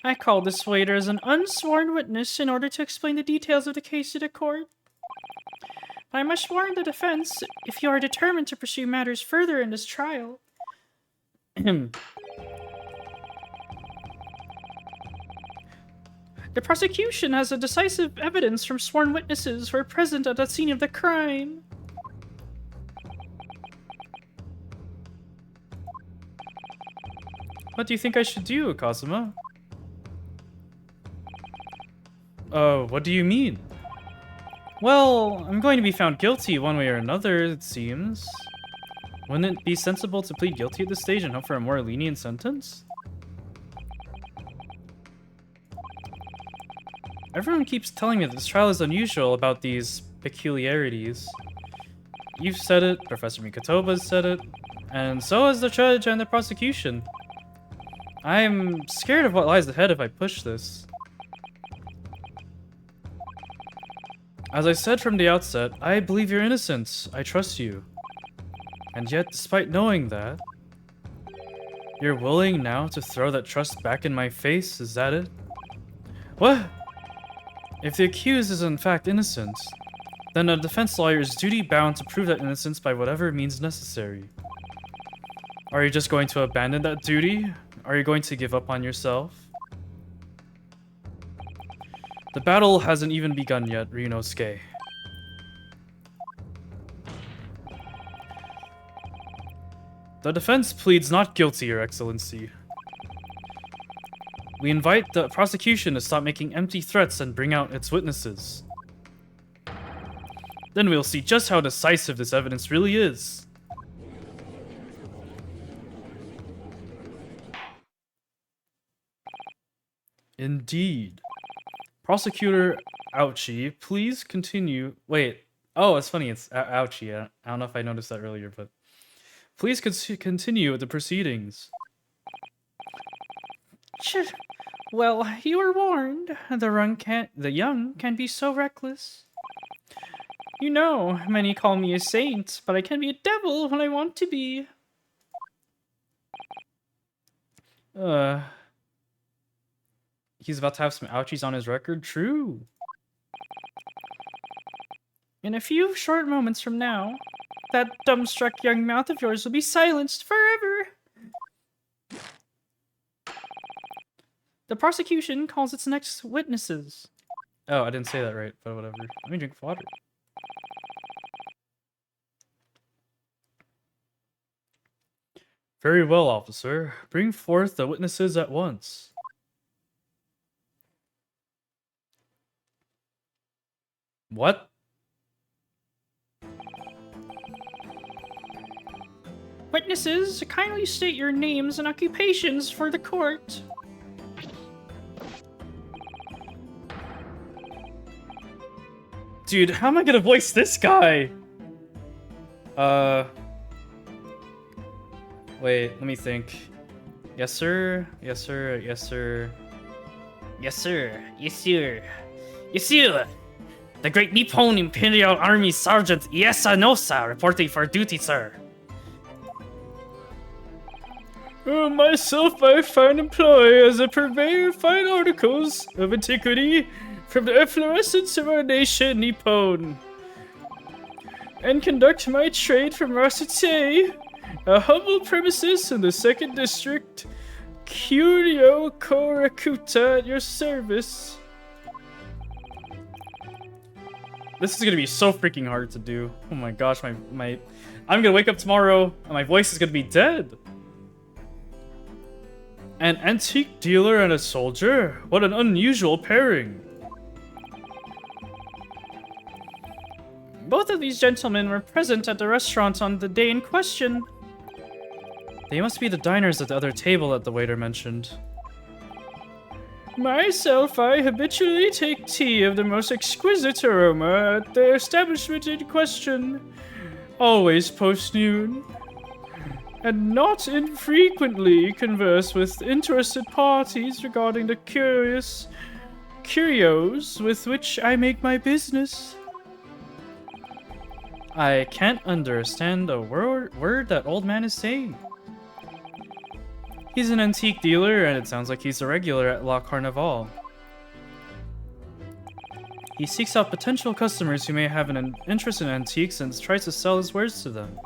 I called this waiter as an unsworn witness in order to explain the details of the case to the court. But I must warn the defense, if you are determined to pursue matters further in this trial. The prosecution has a decisive evidence from sworn witnesses who were present at the scene of the crime. What do you think I should do, Kazuma? What do you mean? Well, I'm going to be found guilty one way or another, it seems. Wouldn't it be sensible to plead guilty at this stage and hope for a more lenient sentence? Everyone keeps telling me that this trial is unusual about these peculiarities. You've said it, Professor Mikotoba's said it, and so has the judge and the prosecution. I'm scared of what lies ahead if I push this. As I said from the outset, I believe you're innocent. I trust you. And yet, despite knowing that, you're willing now to throw that trust back in my face? Is that it? What? If the accused is in fact innocent, then a defense lawyer is duty-bound to prove that innocence by whatever means necessary. Are you just going to abandon that duty? Are you going to give up on yourself? The battle hasn't even begun yet, Ryunosuke. The defense pleads not guilty, Your Excellency. We invite the prosecution to stop making empty threats and bring out its witnesses. Then we'll see just how decisive this evidence really is. Indeed. Prosecutor Ouchie, please continue. Wait. Oh, it's funny. It's Ouchie. I don't know if I noticed that earlier, but please continue with the proceedings. Well, you were warned. The young can be so reckless. You know, many call me a saint, but I can be a devil when I want to be. He's about to have some ouchies on his record? True. In a few short moments from now, that dumbstruck young mouth of yours will be silenced forever. The prosecution calls its next witnesses. Oh, I didn't say that right, but whatever. Let me drink water. Very well, officer. Bring forth the witnesses at once. What? Witnesses, kindly state your names and occupations for the court. Dude, how am I gonna voice this guy? Wait, let me think. Yes, sir. Yes, sir. Yes, sir. Yes, sir. Yes, sir. Yes, sir. The Great Nippon Imperial Army Sergeant Iesa Nosa reporting for duty, sir. Myself, I find employ as a purveyor of fine articles of antiquity from the efflorescence of our nation, Nippon, and conduct my trade from Rasute, a humble premises in the 2nd District, Curio Korakuta, at your service. This is gonna be so freaking hard to do. Oh my gosh, I'm gonna wake up tomorrow and my voice is gonna be dead. An antique dealer and a soldier? What an unusual pairing. Both of these gentlemen were present at the restaurant on the day in question. They must be the diners at the other table that the waiter mentioned. Myself, I habitually take tea of the most exquisite aroma at the establishment in question, always post-noon, and not infrequently converse with interested parties regarding the curios with which I make my business. I can't understand a word that old man is saying. He's an antique dealer, and it sounds like he's a regular at La Carnival. He seeks out potential customers who may have an interest in antiques and tries to sell his wares to them.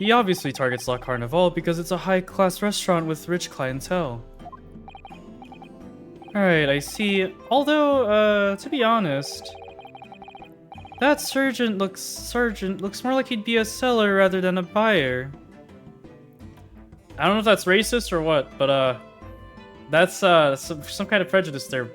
He obviously targets La Carnival because it's a high-class restaurant with rich clientele. Alright, I see. Although, to be honest, that sergeant looks more like he'd be a seller rather than a buyer. I don't know if that's racist or what, but that's some kind of prejudice there.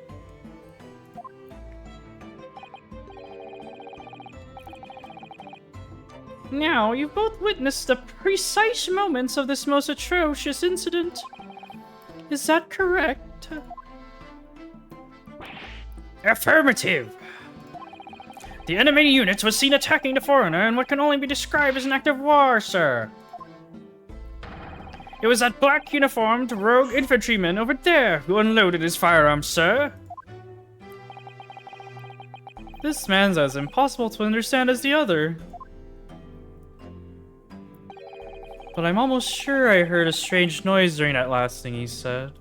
Now, you've both witnessed the precise moments of this most atrocious incident. Is that correct? Affirmative. The enemy units was seen attacking the foreigner in what can only be described as an act of war, sir. It was that black uniformed rogue infantryman over there who unloaded his firearms, sir. This man's as impossible to understand as the other. But I'm almost sure I heard a strange noise during that last thing he said.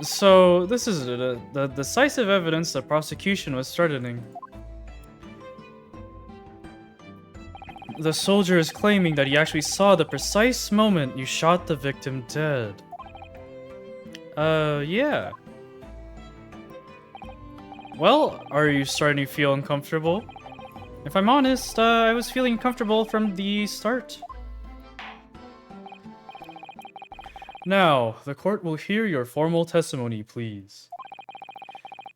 So, this is the decisive evidence the prosecution was threatening. The soldier is claiming that he actually saw the precise moment you shot the victim dead. Yeah. Well, are you starting to feel uncomfortable? If I'm honest, I was feeling comfortable from the start. Now, the court will hear your formal testimony, please.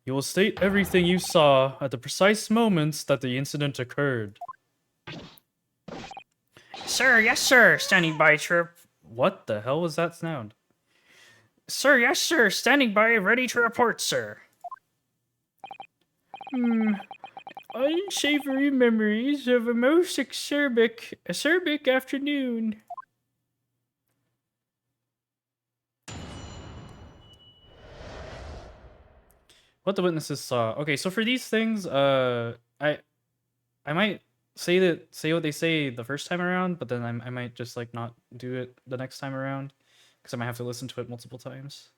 You will state everything you saw at the precise moments that the incident occurred. Sir, yes, sir. Standing by, trip. What the hell was that sound? Sir, yes, sir. Standing by, ready to report, sir. Unsavory memories of a most acerbic afternoon. What the witnesses saw. Okay, so for these things, I might say what they say the first time around, but then I might just like not do it the next time around because I might have to listen to it multiple times.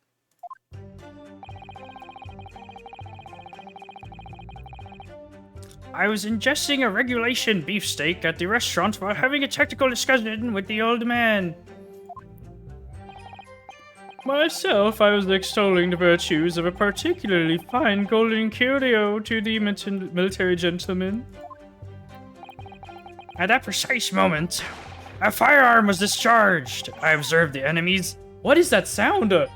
I was ingesting a regulation beefsteak at the restaurant while having a technical discussion with the old man. Myself, I was extolling the virtues of a particularly fine golden curio to the military gentleman. At that precise moment, a firearm was discharged. I observed the enemy's... What is that sound? I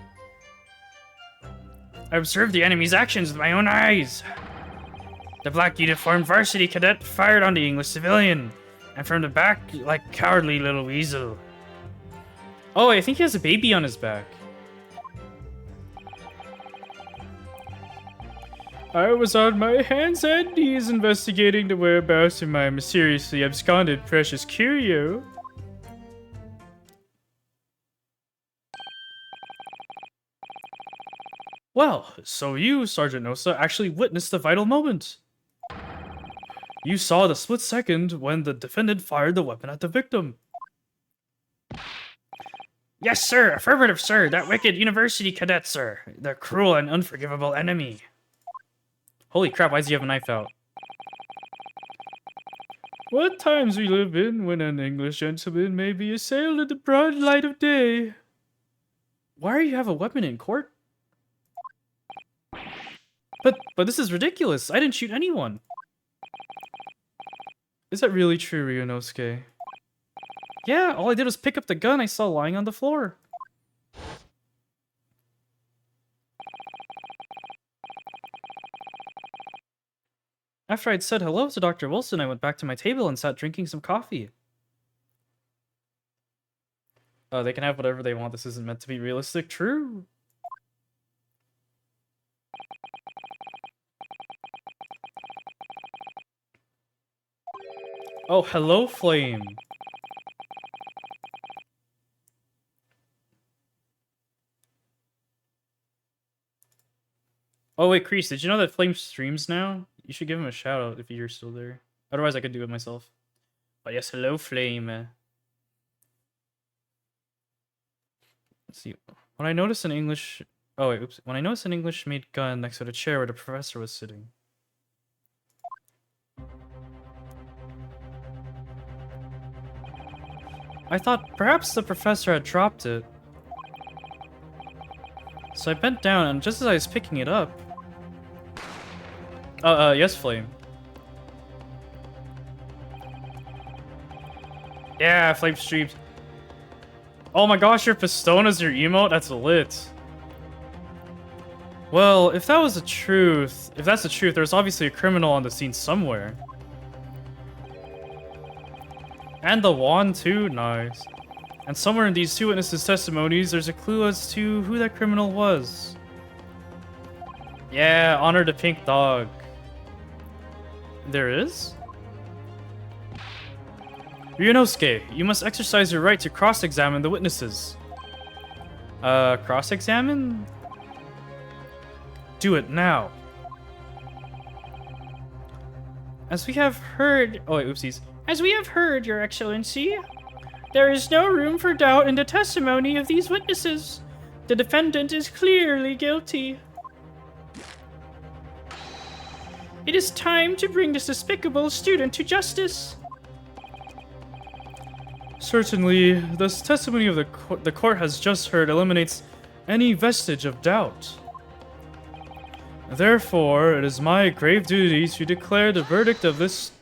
observed the enemy's actions with my own eyes. The black uniformed varsity cadet fired on the English civilian, and from the back, like cowardly little weasel. Oh, I think he has a baby on his back. I was on my hands and knees investigating the whereabouts of my mysteriously absconded precious curio. Well, so you, Sergeant Nosa, actually witnessed the vital moment. You saw the split second when the defendant fired the weapon at the victim. Yes, sir. Affirmative, sir. That wicked university cadet, sir. The cruel and unforgivable enemy. Holy crap, why does he have a knife out? What times we live in when an English gentleman may be assailed in the broad light of day. Why do you have a weapon in court? But this is ridiculous. I didn't shoot anyone. Is that really true, Ryunosuke? Yeah, all I did was pick up the gun I saw lying on the floor. After I'd said hello to Dr. Wilson, I went back to my table and sat drinking some coffee. They can have whatever they want. This isn't meant to be realistic. True. Oh, hello, Flame. Oh, wait, Kreese, did you know that Flame streams now? You should give him a shout out if you're still there. Otherwise, I could do it myself. But yes, hello, Flame. Let's see. When I noticed an English... Oh, wait, oops. When I noticed an English-made gun next to the chair where the professor was sitting. I thought perhaps the professor had dropped it. So I bent down, and just as I was picking it up... yes, Flame. Yeah, Flame streams. Oh my gosh, your Pistona's your emote? That's lit. Well, if that was the truth... If that's the truth, there's obviously a criminal on the scene somewhere. And the wand too? Nice. And somewhere in these two witnesses' testimonies, there's a clue as to who that criminal was. Yeah, honor the pink dog. There is? Ryunosuke, you must exercise your right to cross-examine the witnesses. Cross-examine? Do it now. As we have heard... Oh wait, oopsies. As we have heard, Your Excellency, there is no room for doubt in the testimony of these witnesses. The defendant is clearly guilty. It is time to bring this despicable student to justice. Certainly, the testimony of the court has just heard eliminates any vestige of doubt. Therefore, it is my grave duty to declare the verdict of this...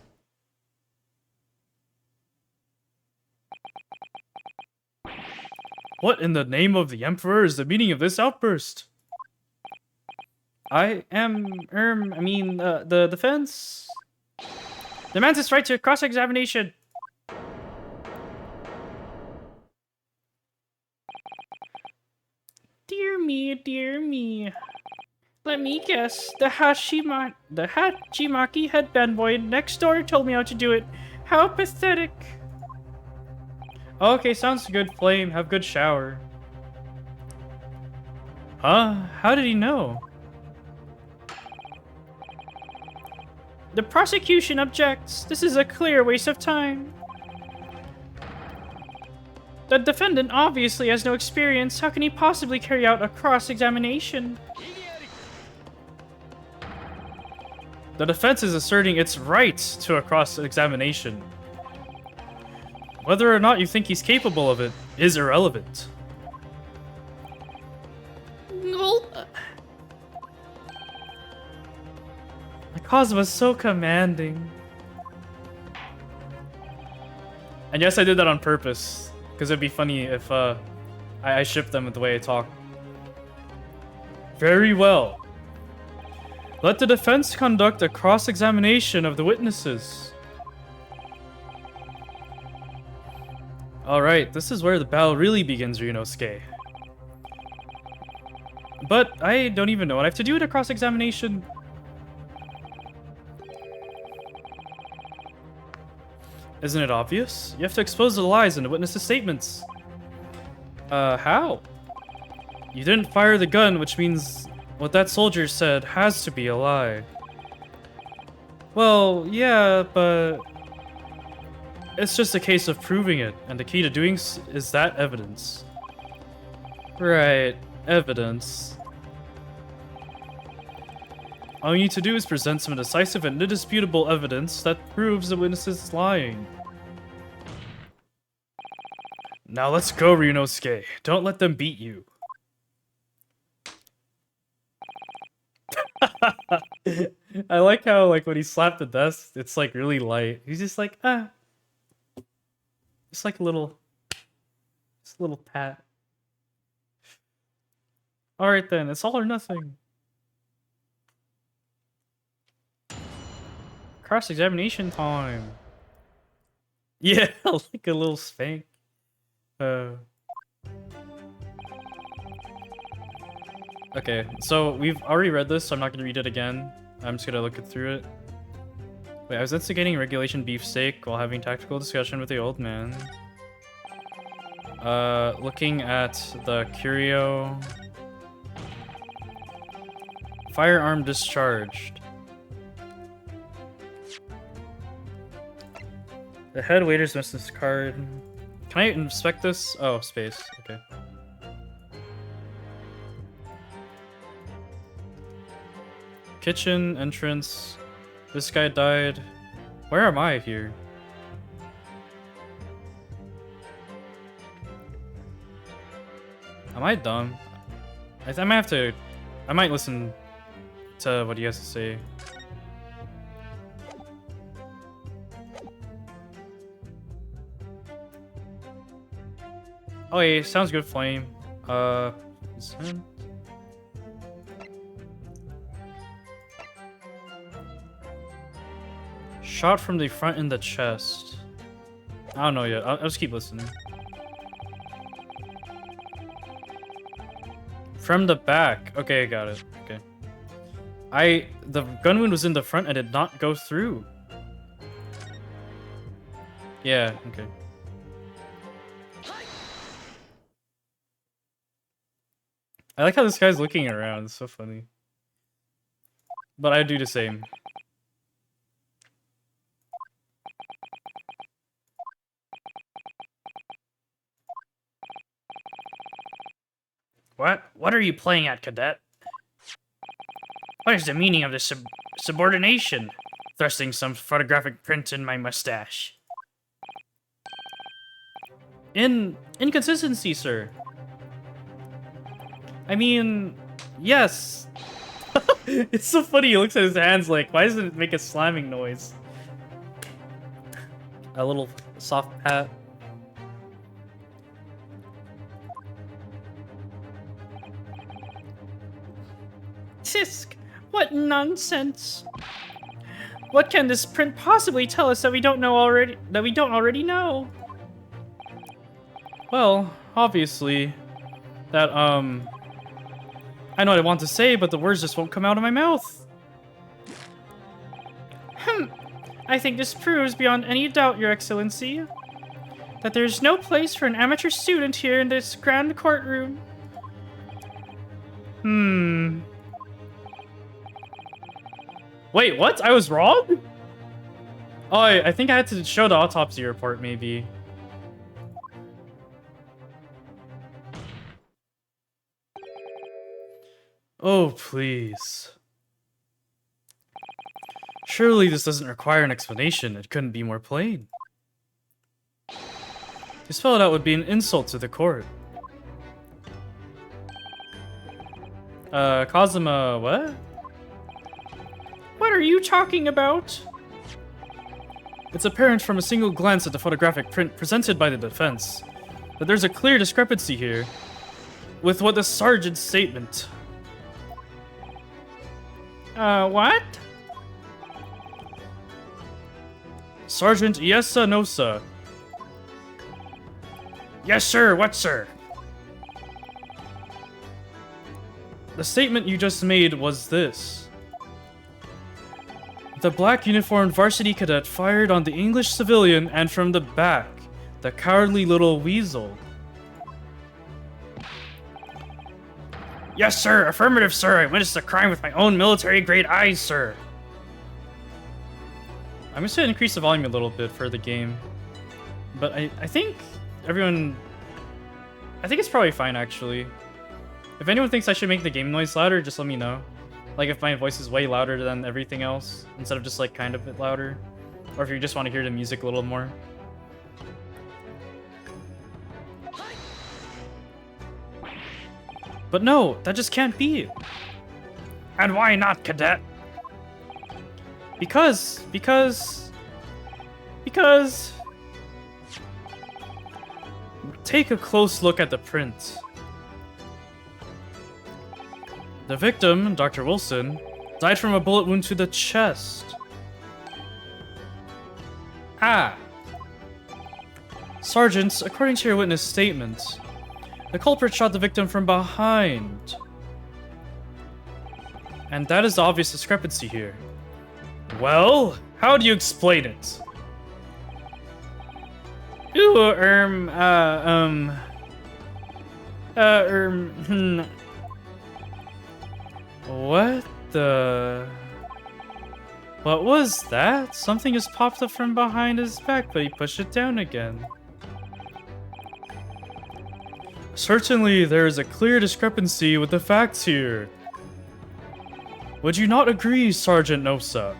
What in the name of the Emperor is the meaning of this outburst? I am, the defense demands its right to cross-examination. Dear me, dear me. Let me guess. The Hachimaki headband boy next door told me how to do it. How pathetic. Okay, sounds good, Flame. Have good shower. Huh? How did he know? The prosecution objects. This is a clear waste of time. The defendant obviously has no experience. How can he possibly carry out a cross-examination? The defense is asserting its right to a cross-examination. Whether or not you think he's capable of it is irrelevant. The cause was so commanding. And yes, I did that on purpose. Because it'd be funny if I shipped them with the way I talk. Very well. Let the defense conduct a cross-examination of the witnesses. Alright, this is where the battle really begins, Ryunosuke. But I don't even know what I have to do in a cross-examination. Isn't it obvious? You have to expose the lies in the witnesses' statements. How? You didn't fire the gun, which means what that soldier said has to be a lie. Well, yeah, but... It's just a case of proving it, and the key to doing is that evidence. Right. Evidence. All you need to do is present some decisive and indisputable evidence that proves the witness is lying. Now let's go, Ryunosuke. Don't let them beat you. I like how, like, when he slapped the desk, it's like really light. He's just like, ah. Just like a little pat. Alright then, it's all or nothing. Cross-examination time. Yeah, like a little spank. Okay, so we've already read this, so I'm not gonna read it again. I'm just gonna look it through it. Wait, I was instigating regulation beefsteak while having tactical discussion with the old man. Looking at the curio. Firearm discharged. The head waiter's missed this card. Can I inspect this? Oh, space. Okay. Kitchen, entrance. This guy died. Where am I here? Am I dumb? I might have to... I might listen to what he has to say. Oh, yeah, sounds good, Flame. Consent. Shot from the front in the chest. I don't know yet. I'll just keep listening. From the back. Okay, got it. Okay. The gun wound was in the front and did not go through. Yeah, okay. I like how this guy's looking around. It's so funny. But I do the same. What are you playing at, cadet? What is the meaning of this subordination? Thrusting some photographic print in my mustache. Inconsistency, sir. I mean, yes. It's so funny. He looks at his hands like, why doesn't it make a slamming noise? A little soft pat. Tisk! What nonsense! What can this print possibly tell us that we don't already know? Well, obviously, that I know what I want to say, but the words just won't come out of my mouth. I think this proves beyond any doubt, Your Excellency, that there's no place for an amateur student here in this grand courtroom. Wait, what? I was wrong? Oh, I think I had to show the autopsy report, maybe. Oh, please. Surely this doesn't require an explanation. It couldn't be more plain. To spell it out would be an insult to the court. Kazuma, what? What are you talking about? It's apparent from a single glance at the photographic print presented by the defense that there's a clear discrepancy here with what the sergeant's statement. What? Sergeant Iesa Nosa. Yes, sir. What, sir? The statement you just made was this. The black uniformed varsity cadet fired on the English civilian and from the back, the cowardly little weasel. Yes, sir. Affirmative, sir. I witnessed the crime with my own military-grade eyes, sir. I'm just gonna increase the volume a little bit for the game. But I think everyone... I think it's probably fine, actually. If anyone thinks I should make the game noise louder, just let me know. Like if my voice is way louder than everything else, instead of just like kind of a bit louder. Or if you just want to hear the music a little more. But no, that just can't be. And why not, cadet? Because... Take a close look at the print. The victim, Dr. Wilson, died from a bullet wound to the chest. Ah. Sergeant, according to your witness statement, the culprit shot the victim from behind. And that is the obvious discrepancy here. Well, how do you explain it? Ooh, What the... What was that? Something just popped up from behind his back, but he pushed it down again. Certainly, there is a clear discrepancy with the facts here. Would you not agree, Sergeant Nosa?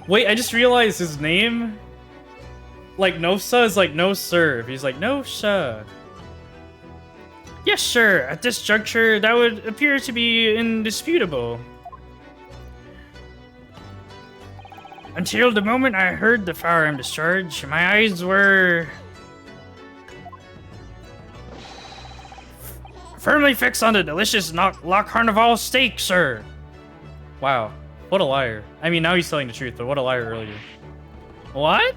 Wait, I just realized his name, like Nosa, is like no sir. He's like no sir. Yes, sir. At this juncture, that would appear to be indisputable. Until the moment I heard the firearm discharge, my eyes were firmly fixed on the delicious La Carnival steak, sir. Wow, what a liar. I mean, now he's telling the truth, but what a liar earlier. What?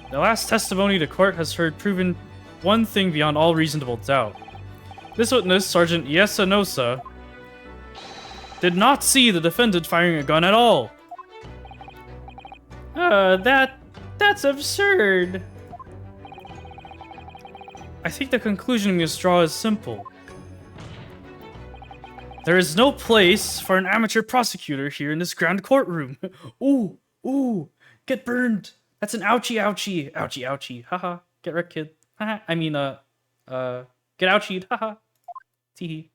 The last testimony the court has heard proven one thing beyond all reasonable doubt. This witness, Sergeant Iesa Nosa, did not see the defendant firing a gun at all. That's absurd. I think the conclusion we must draw is simple. There is no place for an amateur prosecutor here in this grand courtroom. Ooh, get burned. That's an ouchie, ouchie, ouchie, ouchie. Haha, get wrecked, kid. Haha, I mean, get ouchied. Haha. Teehee.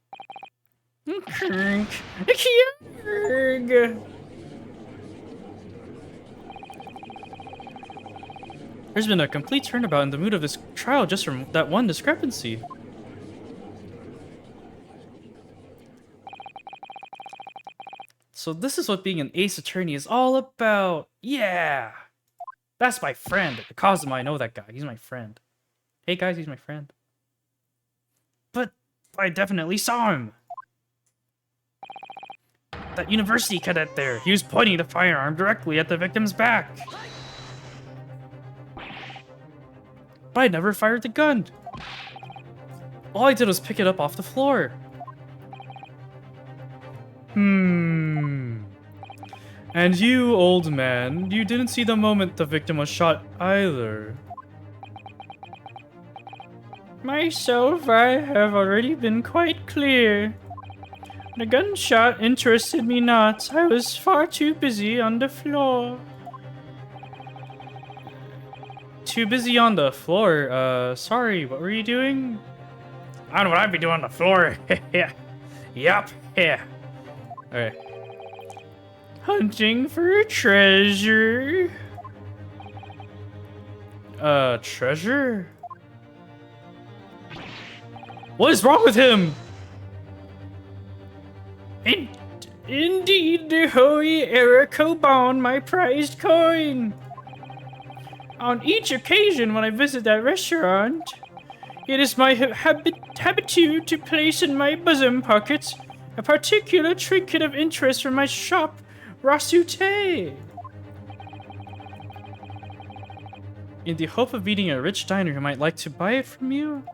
There's been a complete turnabout in the mood of this trial just from that one discrepancy. So this is what being an ace attorney is all about. Yeah! That's my friend. Kazuma, I know that guy. He's my friend. Hey guys, he's my friend. But I definitely saw him. That university cadet there. He was pointing the firearm directly at the victim's back. But I never fired the gun. All I did was pick it up off the floor. And you, old man, you didn't see the moment the victim was shot either. Myself, I have already been quite clear. The gunshot interested me not. I was far too busy on the floor. Too busy on the floor? Sorry, what were you doing? I don't know what I'd be doing on the floor. Yup, yeah. Alright. Hunting for a treasure. Treasure? What is wrong with him? Indeed, the Holy Ericobon, my prized coin. On each occasion when I visit that restaurant, it is my habitude to place in my bosom pocket a particular trinket of interest from my shop, Rasute. In the hope of meeting a rich diner who might like to buy it from you?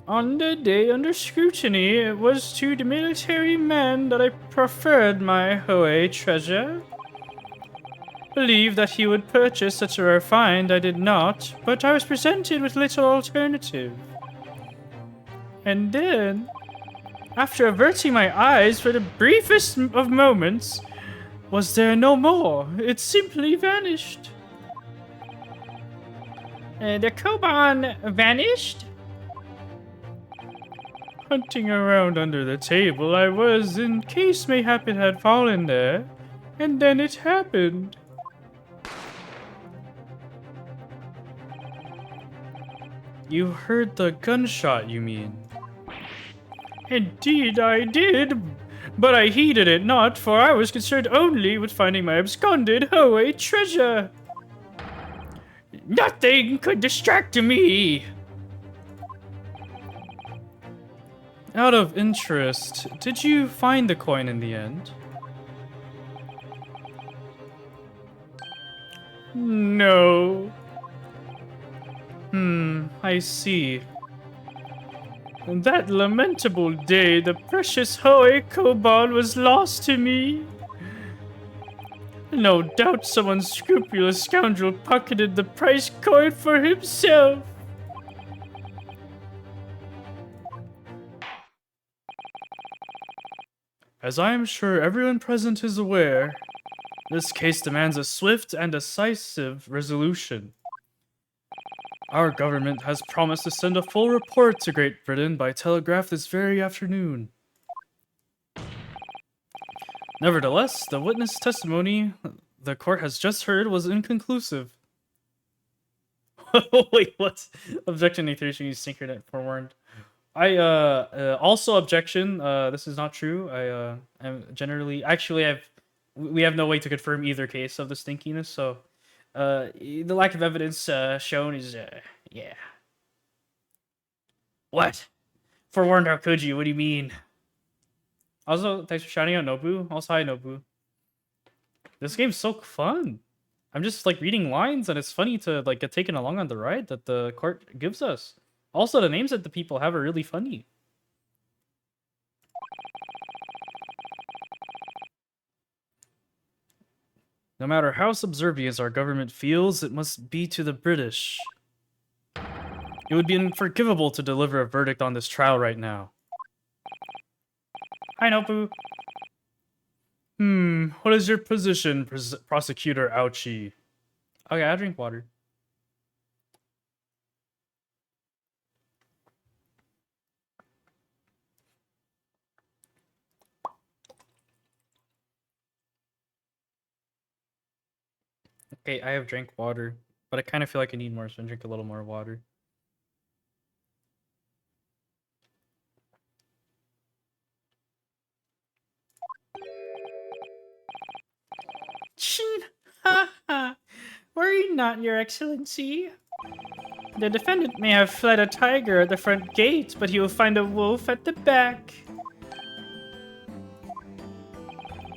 On the day under scrutiny, it was to the military man that I preferred my Hoei treasure. Believed that he would purchase such a rare find, I did not, but I was presented with little alternative. And then, After averting my eyes for the briefest of moments, was there no more? It simply vanished. The koban vanished? Hunting around under the table I was, in case mayhap it had fallen there, and then it happened. You heard the gunshot, you mean? Indeed I did, but I heeded it not, for I was concerned only with finding my absconded Hoei treasure. Nothing could distract me. Out of interest, did you find the coin in the end? No. I see. On that lamentable day, the precious Hoei koban was lost to me. No doubt some unscrupulous scoundrel pocketed the prize coin for himself. As I am sure everyone present is aware, this case demands a swift and decisive resolution. Our government has promised to send a full report to Great Britain by telegraph this very afternoon. Nevertheless, the witness testimony the court has just heard was inconclusive. Wait, what? Objection A3 should use synchronous forewarned. I also objection. This is not true. I'm generally we have no way to confirm either case of the stinkiness. So, the lack of evidence shown is yeah. What? Forewarned? How could you? What do you mean? Also, thanks for shouting out Nobu. Also, hi Nobu. This game's so fun. I'm just like reading lines, and it's funny to like get taken along on the ride that the court gives us. Also, the names that the people have are really funny. No matter how subservient our government feels, it must be to the British. It would be unforgivable to deliver a verdict on this trial right now. Hi, Nobu. What is your position, Prosecutor Ouchie? Okay, I'll drink water. Okay, I have drank water, but I kind of feel like I need more, so I drink a little more water. Chin! Ha ha! Worry not, Your Excellency. The defendant may have fled a tiger at the front gate, but he will find a wolf at the back.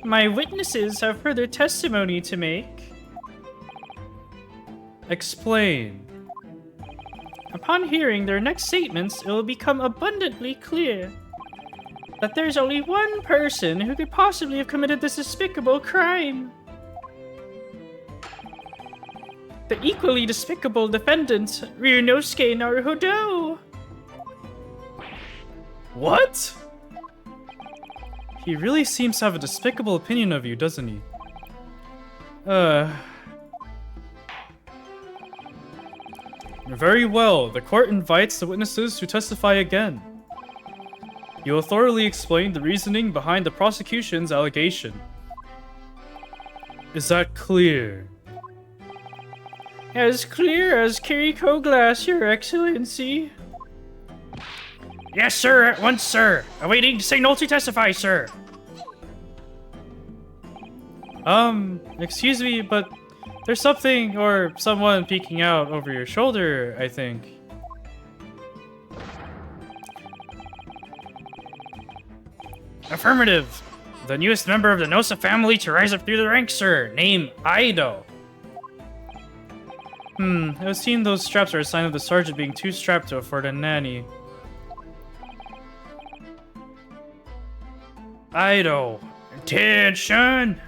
My witnesses have further testimony to make. Explain. Upon hearing their next statements, it will become abundantly clear that there's only one person who could possibly have committed this despicable crime. The equally despicable defendant, Ryunosuke Naruhodo. What? He really seems to have a despicable opinion of you, doesn't he? Very well. The court invites the witnesses to testify again. You will thoroughly explain the reasoning behind the prosecution's allegation. Is that clear? As clear as Kiriko glass, Your Excellency. Yes, sir. At once, sir. Awaiting signal to testify, sir. Excuse me, but there's something or someone peeking out over your shoulder, I think. Affirmative. The newest member of the Nosa family to rise up through the ranks, sir. Name Aido. It would seem those straps are a sign of the sergeant being too strapped to afford a nanny. Aido. Attention!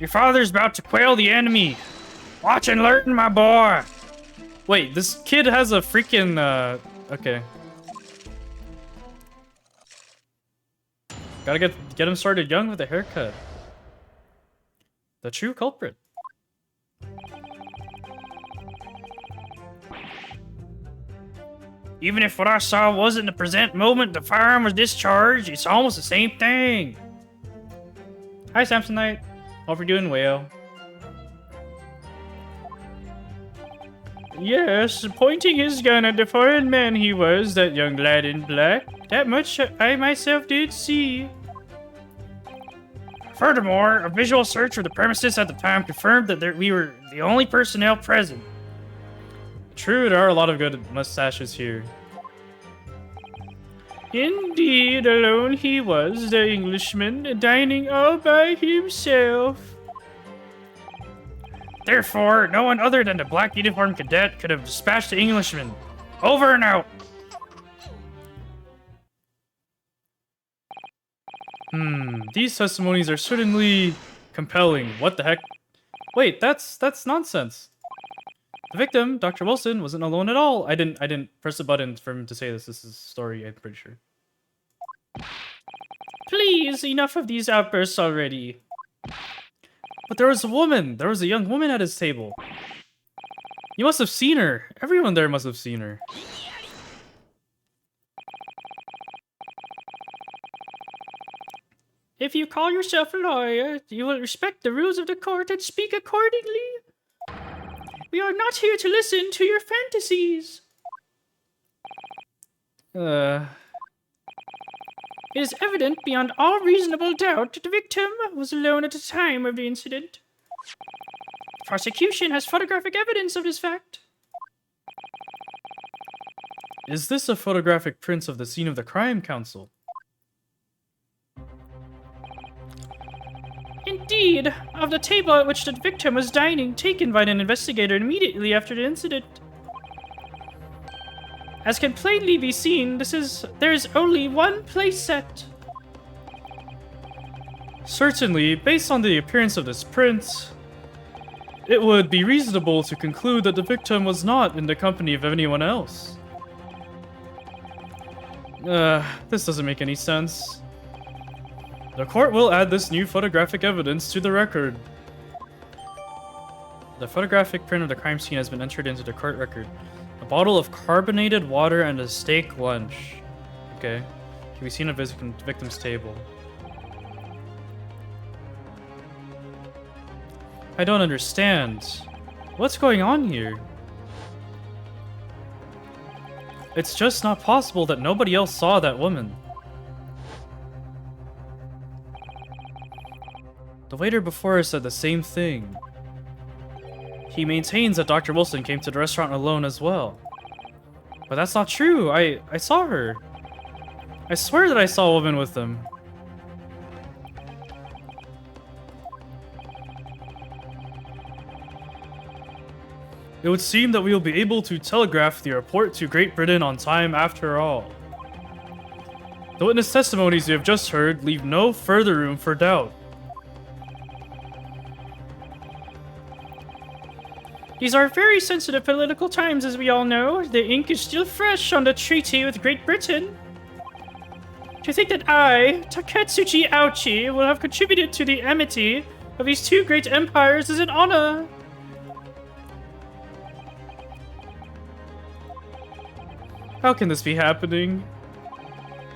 Your father's about to quail the enemy. Watch and learn, my boy. Wait, this kid has a freaking, okay. Gotta get him started young with a haircut. The true culprit. Even if what I saw wasn't the present moment the firearm was discharged, it's almost the same thing. Hi, Samsonite. Hope you're doing well. Yes, pointing his gun at the foreign man he was, that young lad in black. That much I myself did see. Furthermore, a visual search of the premises at the time confirmed that we were the only personnel present. True, there are a lot of good mustaches here. Indeed, alone he was, the Englishman, dining all by himself. Therefore, no one other than the black uniformed cadet could have dispatched the Englishman. Over and out. These testimonies are certainly compelling. What the heck? Wait, that's nonsense. The victim, Dr. Wilson, wasn't alone at all. I didn't press the button for him to say this. This is a story, I'm pretty sure. Please, enough of these outbursts already. But there was a woman. There was a young woman at his table. You must have seen her. Everyone there must have seen her. If you call yourself a lawyer, you will respect the rules of the court and speak accordingly. We are not here to listen to your fantasies. It is evident beyond all reasonable doubt that the victim was alone at the time of the incident. The prosecution has photographic evidence of this fact. Is this a photographic print of the scene of the crime, Counsel? Indeed, of the table at which the victim was dining, taken by an investigator immediately after the incident. As can plainly be seen, there is only one place set. Certainly, based on the appearance of this print, it would be reasonable to conclude that the victim was not in the company of anyone else. This doesn't make any sense. The court will add this new photographic evidence to the record. The photographic print of the crime scene has been entered into the court record. A bottle of carbonated water and a steak lunch. Okay. Can be seen at the victim's table. I don't understand. What's going on here? It's just not possible that nobody else saw that woman. The waiter before us said the same thing. He maintains that Dr. Wilson came to the restaurant alone as well. But that's not true. I saw her. I swear that I saw a woman with him. It would seem that we will be able to telegraph the report to Great Britain on time after all. The witness testimonies we have just heard leave no further room for doubt. These are very sensitive political times, as we all know. The ink is still fresh on the treaty with Great Britain. To think that I, Taketsuchi Ouchi, will have contributed to the amity of these two great empires is an honor. How can this be happening?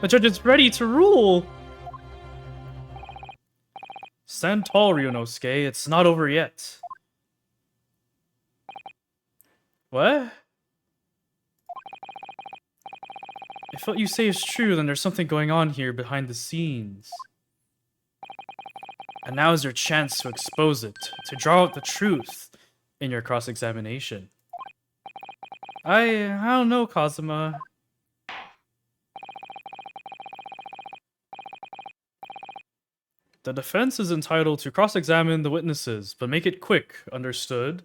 The judge is ready to rule! Stand tall, Ryunosuke. It's not over yet. What? If what you say is true, then there's something going on here behind the scenes. And now is your chance to expose it, to draw out the truth in your cross-examination. I don't know, Kazuma. The defense is entitled to cross-examine the witnesses, but make it quick, understood?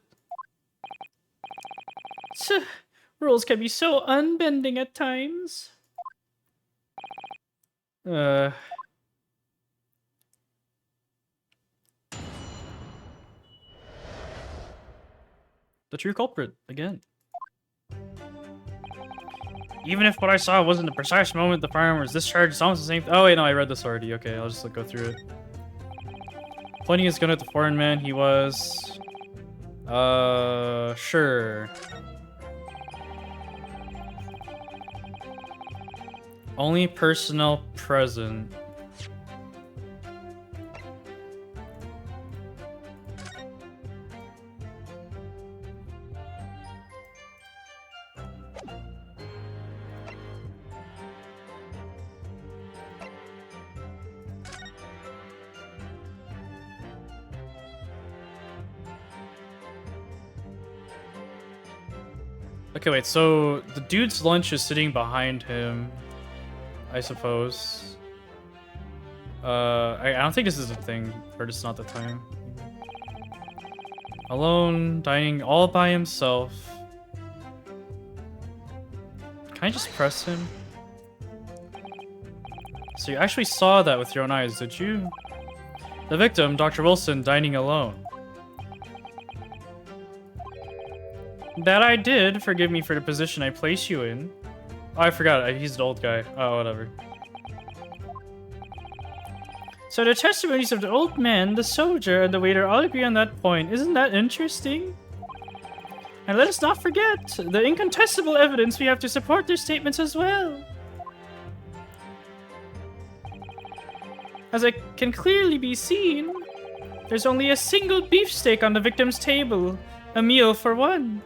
Rules can be so unbending at times. The true culprit, again. Even if what I saw wasn't the precise moment the firearm was discharged, it's almost the same. Oh wait, no, I read this already. Okay, I'll just go through it. Pointing his gun at the foreign man, he was... sure. Only personnel present. Okay, wait, so the dude's lunch is sitting behind him, I suppose. I don't think this is a thing, or just not the time. Alone, dining all by himself. Can I just press him? So you actually saw that with your own eyes, did you? The victim, Dr. Wilson, dining alone. That I did. Forgive me for the position I placed you in. Oh, I forgot. He's the old guy. Oh, whatever. So the testimonies of the old man, the soldier, and the waiter all agree on that point. Isn't that interesting? And let us not forget the incontestable evidence we have to support their statements as well. As it can clearly be seen, there's only a single beefsteak on the victim's table. A meal for one.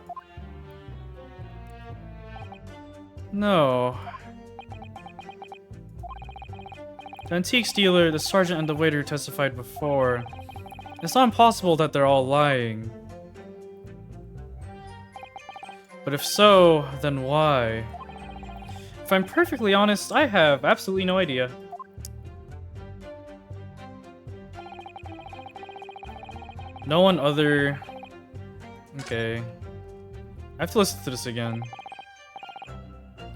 No. The antiques dealer, the sergeant, and the waiter testified before. It's not impossible that they're all lying. But if so, then why? If I'm perfectly honest, I have absolutely no idea. No one other... Okay. I have to listen to this again.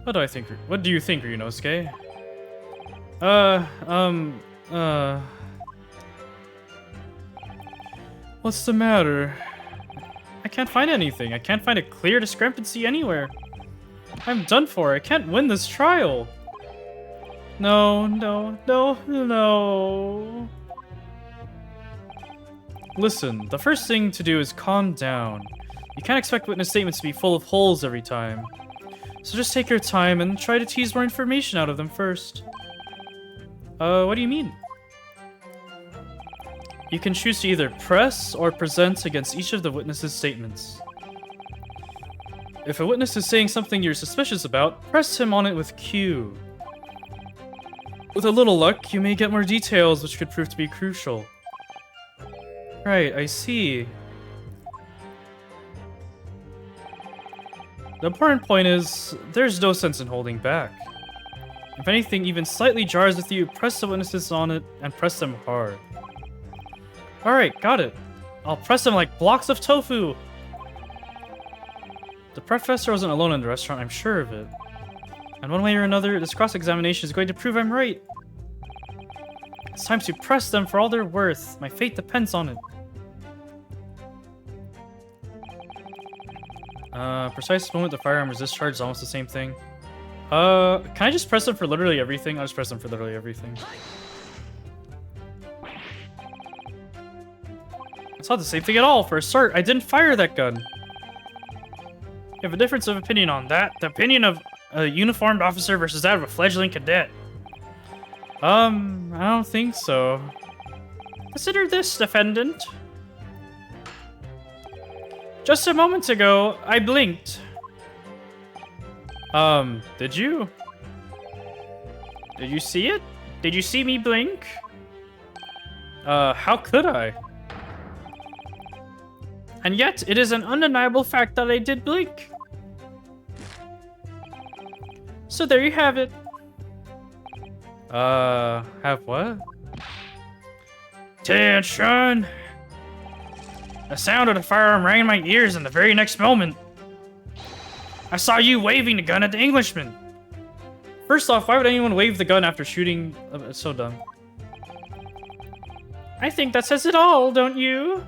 What do I think? What do you think, Ryunosuke? What's the matter? I can't find anything. I can't find a clear discrepancy anywhere. I'm done for. I can't win this trial. No, no, no, no. Listen, the first thing to do is calm down. You can't expect witness statements to be full of holes every time. So just take your time and try to tease more information out of them first. What do you mean? You can choose to either press or present against each of the witnesses' statements. If a witness is saying something you're suspicious about, press him on it with Q. With a little luck, you may get more details which could prove to be crucial. Right, I see. The important point is, there's no sense in holding back. If anything even slightly jars with you, press the witnesses on it and press them hard. Alright, got it. I'll press them like blocks of tofu! The professor wasn't alone in the restaurant, I'm sure of it. And one way or another, this cross-examination is going to prove I'm right. It's time to press them for all they're worth. My fate depends on it. Precise moment the firearm was discharged is almost the same thing. Can I just press them for literally everything? I'll just press them for literally everything. It's not the same thing at all. For a start, I didn't fire that gun. You have a difference of opinion on that. The opinion of a uniformed officer versus that of a fledgling cadet. I don't think so. Consider this, defendant. Just a moment ago, I blinked. Did you? Did you see it? Did you see me blink? How could I? And yet, it is an undeniable fact that I did blink. So there you have it. Have what? Attention! The sound of the firearm rang in my ears in the very next moment. I saw you waving the gun at the Englishman. First off, why would anyone wave the gun after shooting? It's so dumb. I think that says it all, don't you?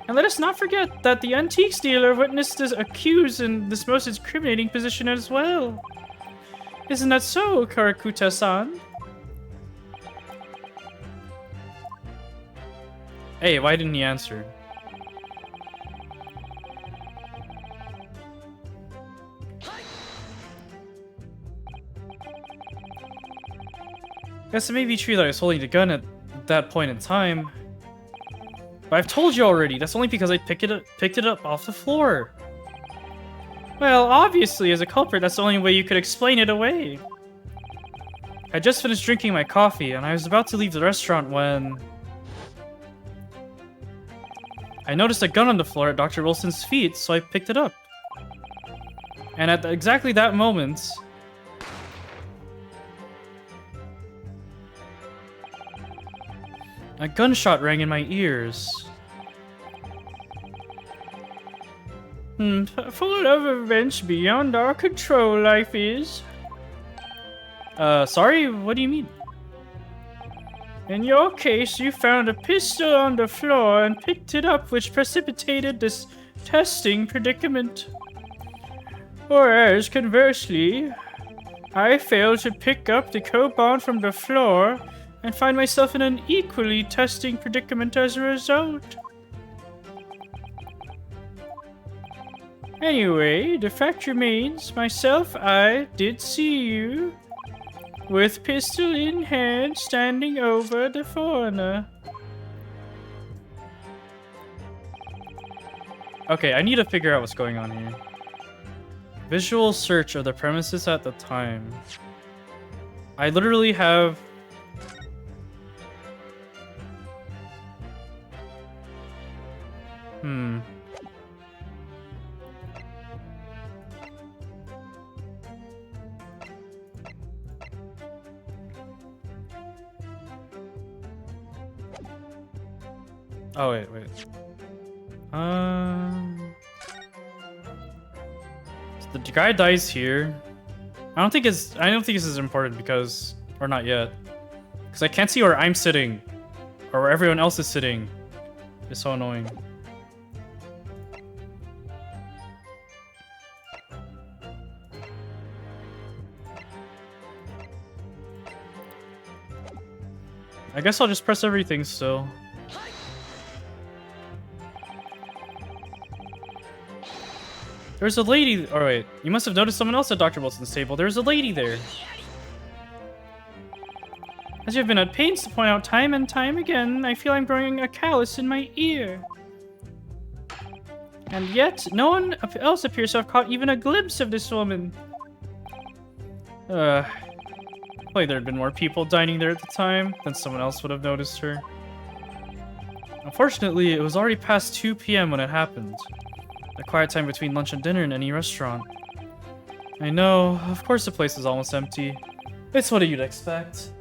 And let us not forget that the antiques dealer witnessed us accused in this most incriminating position as well. Isn't that so, Karakuta-san? Hey, why didn't he answer? Guess it may be true that I was holding the gun at that point in time. But I've told you already, that's only because I picked it up off the floor. Well, obviously, as a culprit, that's the only way you could explain it away. I just finished drinking my coffee, and I was about to leave the restaurant when I noticed a gun on the floor at Dr. Wilson's feet, so I picked it up. And at exactly that moment, a gunshot rang in my ears. Full of events beyond our control, life is. Sorry? What do you mean? In your case, you found a pistol on the floor and picked it up, which precipitated this testing predicament. Whereas, conversely, I failed to pick up the Koban from the floor and find myself in an equally testing predicament as a result. Anyway, the fact remains, I did see you, with pistol in hand, standing over the foreigner. Okay, I need to figure out what's going on here. Visual search of the premises at the time. I literally have... Oh, wait. So the guy dies here. I don't think this is important because, or not yet, because I can't see where I'm sitting, or where everyone else is sitting. It's so annoying. I guess I'll just press everything still. There's a lady. Oh wait, you must have noticed someone else at Dr. Wilson's table. There's a lady there. As you've been at pains to point out time and time again, I feel I'm growing a callus in my ear. And yet, no one else appears to have caught even a glimpse of this woman. Like there had been more people dining there at the time, then someone else would have noticed her. Unfortunately, it was already past 2 p.m. when it happened. The quiet time between lunch and dinner in any restaurant. I know, of course the place is almost empty. It's what you'd expect.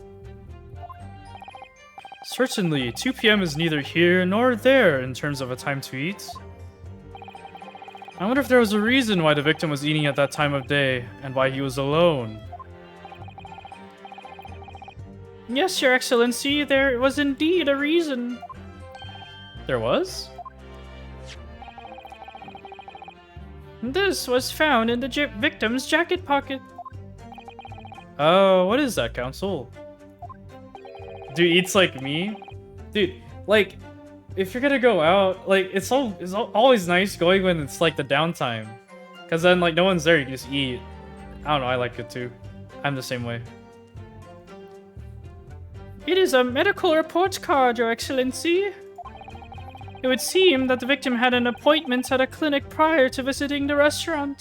Certainly, 2 p.m. is neither here nor there in terms of a time to eat. I wonder if there was a reason why the victim was eating at that time of day, and why he was alone. Yes, Your Excellency, there was indeed a reason. There was? This was found in the victim's jacket pocket. Oh, what is that, Council? Dude eats like me? Dude, like, if you're gonna go out, like, it's always nice going when it's, like, the downtime. Because then, like, no one's there, you can just eat. I don't know, I like it too. I'm the same way. It is a medical report card, Your Excellency. It would seem that the victim had an appointment at a clinic prior to visiting the restaurant.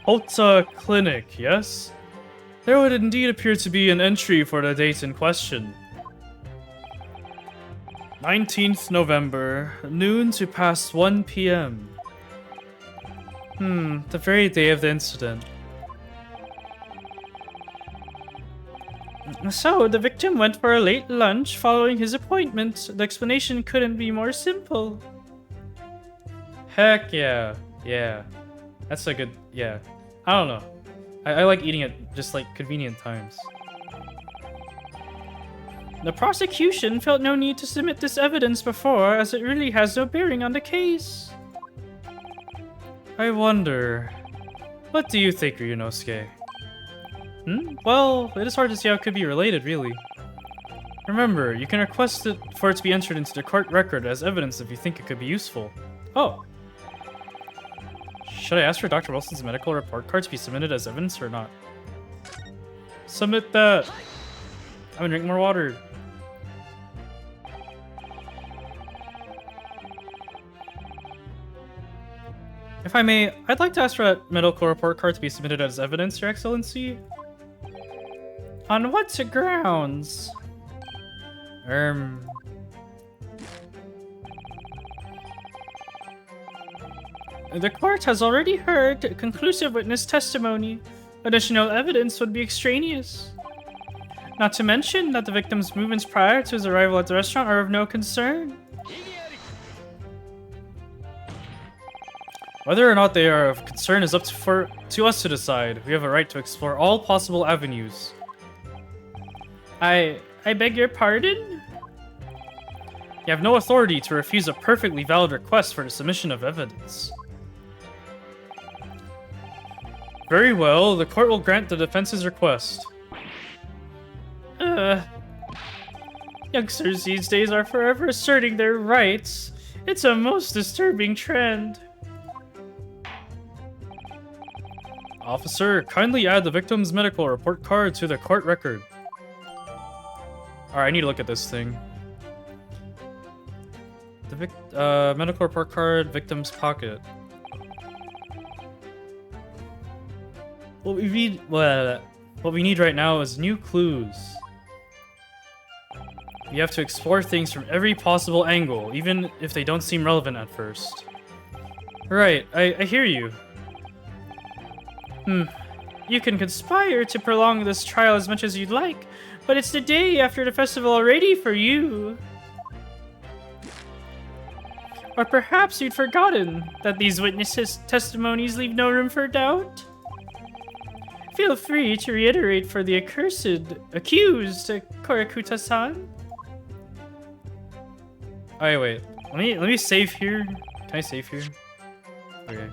Hota Clinic, yes? There would indeed appear to be an entry for the date in question. 19th November, noon to past 1 p.m. The very day of the incident. So, the victim went for a late lunch following his appointment. The explanation couldn't be more simple. Heck yeah. Yeah. That's a good... yeah. I don't know. I like eating at just, like, convenient times. The prosecution felt no need to submit this evidence before, as it really has no bearing on the case. I wonder... What do you think, Ryunosuke? Well, it is hard to see how it could be related, really. Remember, you can request for it to be entered into the court record as evidence if you think it could be useful. Oh. Should I ask for Dr. Wilson's medical report card to be submitted as evidence or not? Submit that! I'm gonna drink more water. If I may, I'd like to ask for that medical report card to be submitted as evidence, Your Excellency. On what grounds? The court has already heard conclusive witness testimony. Additional evidence would be extraneous. Not to mention that the victim's movements prior to his arrival at the restaurant are of no concern. Whether or not they are of concern is up to us to decide. We have a right to explore all possible avenues. I beg your pardon? You have no authority to refuse a perfectly valid request for the submission of evidence. Very well, the court will grant the defense's request. Youngsters these days are forever asserting their rights. It's a most disturbing trend. Officer, kindly add the victim's medical report card to the court record. Alright, I need to look at this thing. The medical report card, victim's pocket. What we need right now is new clues. We have to explore things from every possible angle, even if they don't seem relevant at first. Right, I hear you. You can conspire to prolong this trial as much as you'd like, but it's the day after the festival already for you. Or perhaps you'd forgotten that these witnesses' testimonies leave no room for doubt? Feel free to reiterate for the accused, Korakuta-san. Alright, wait. Let me save here. Can I save here? Okay.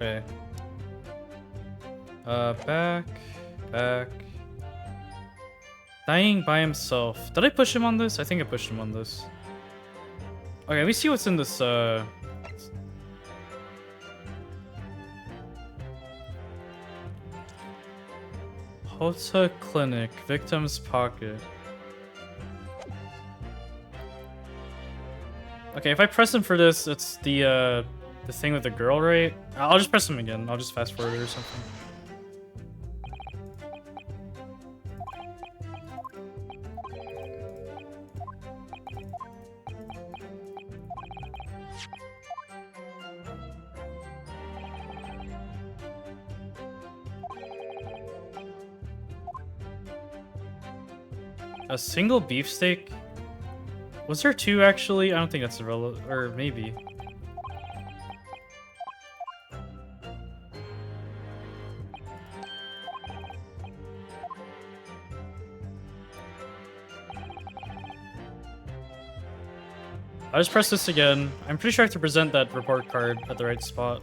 Okay. Back. Dying by himself. Did I push him on this? I think I pushed him on this. Okay, let me see what's in this, Hota Clinic, victim's pocket. Okay, if I press him for this, it's the thing with the girl, right? I'll just press him again. I'll just fast forward it or something. A single beefsteak? Was there two actually? I don't think that's irrelevant, or maybe. I'll just press this again. I'm pretty sure I have to present that report card at the right spot.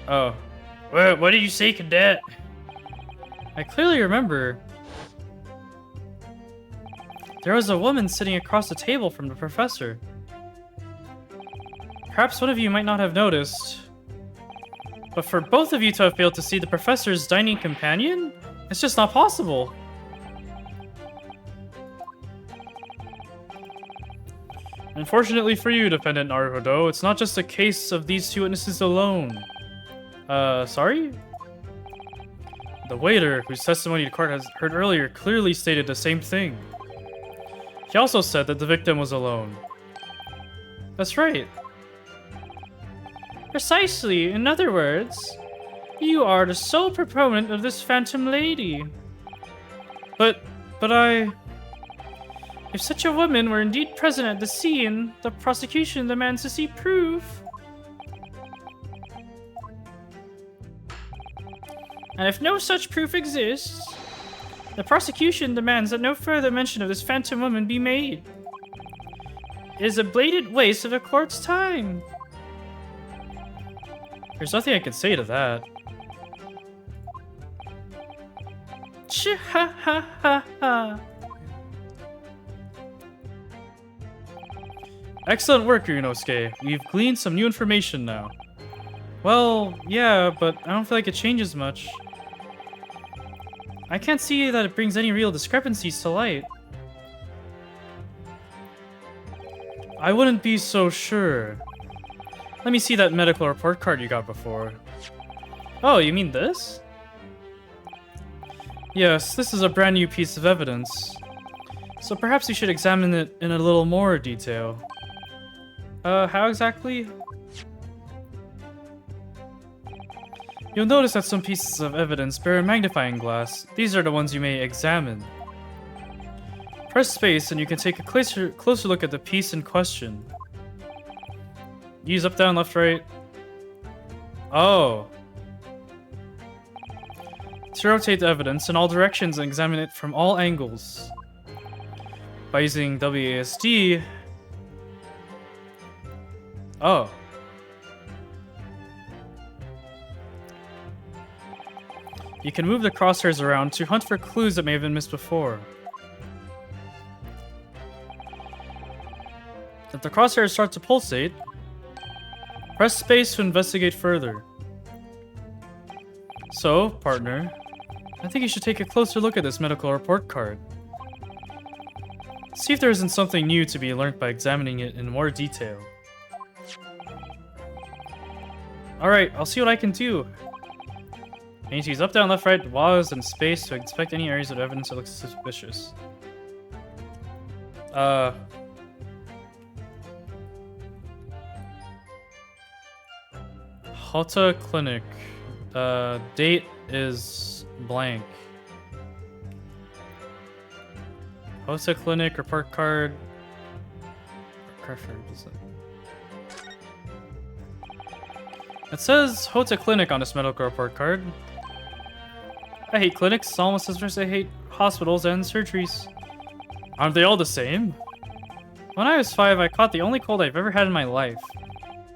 Oh. What did you say, Cadet? I clearly remember. There was a woman sitting across the table from the professor. Perhaps one of you might not have noticed, but for both of you to have failed to see the professor's dining companion, it's just not possible. Unfortunately for you, Defendant Naruhodo, it's not just a case of these two witnesses alone. Sorry? The waiter, whose testimony the court has heard earlier, clearly stated the same thing. He also said that the victim was alone. That's right. Precisely. In other words, you are the sole proponent of this phantom lady. But If such a woman were indeed present at the scene, the prosecution demands to see proof. And if no such proof exists, the prosecution demands that no further mention of this phantom woman be made. It is a blatant waste of the court's time. There's nothing I can say to that. Ha ha ha ha. Excellent work, Ryunosuke. We've gleaned some new information now. Well, yeah, but I don't feel like it changes much. I can't see that it brings any real discrepancies to light. I wouldn't be so sure. Let me see that medical report card you got before. Oh, you mean this? Yes, this is a brand new piece of evidence. So perhaps you should examine it in a little more detail. How exactly? You'll notice that some pieces of evidence bear a magnifying glass. These are the ones you may examine. Press space and you can take a closer look at the piece in question. Use up, down, left, right. Oh. To rotate the evidence in all directions and examine it from all angles. By using WASD. Oh. You can move the crosshairs around to hunt for clues that may have been missed before. If the crosshairs start to pulsate, press space to investigate further. So, partner, I think you should take a closer look at this medical report card. See if there isn't something new to be learned by examining it in more detail. Alright, I'll see what I can do. I need to use up, down, left, right, WASD, and space to inspect any areas of evidence that looks suspicious. Hota Clinic. Date is blank. Hota Clinic, report card. It says Hota Clinic on this medical report card. I hate clinics almost as much as I hate hospitals and surgeries. Aren't they all the same? When I was 5, I caught the only cold I've ever had in my life.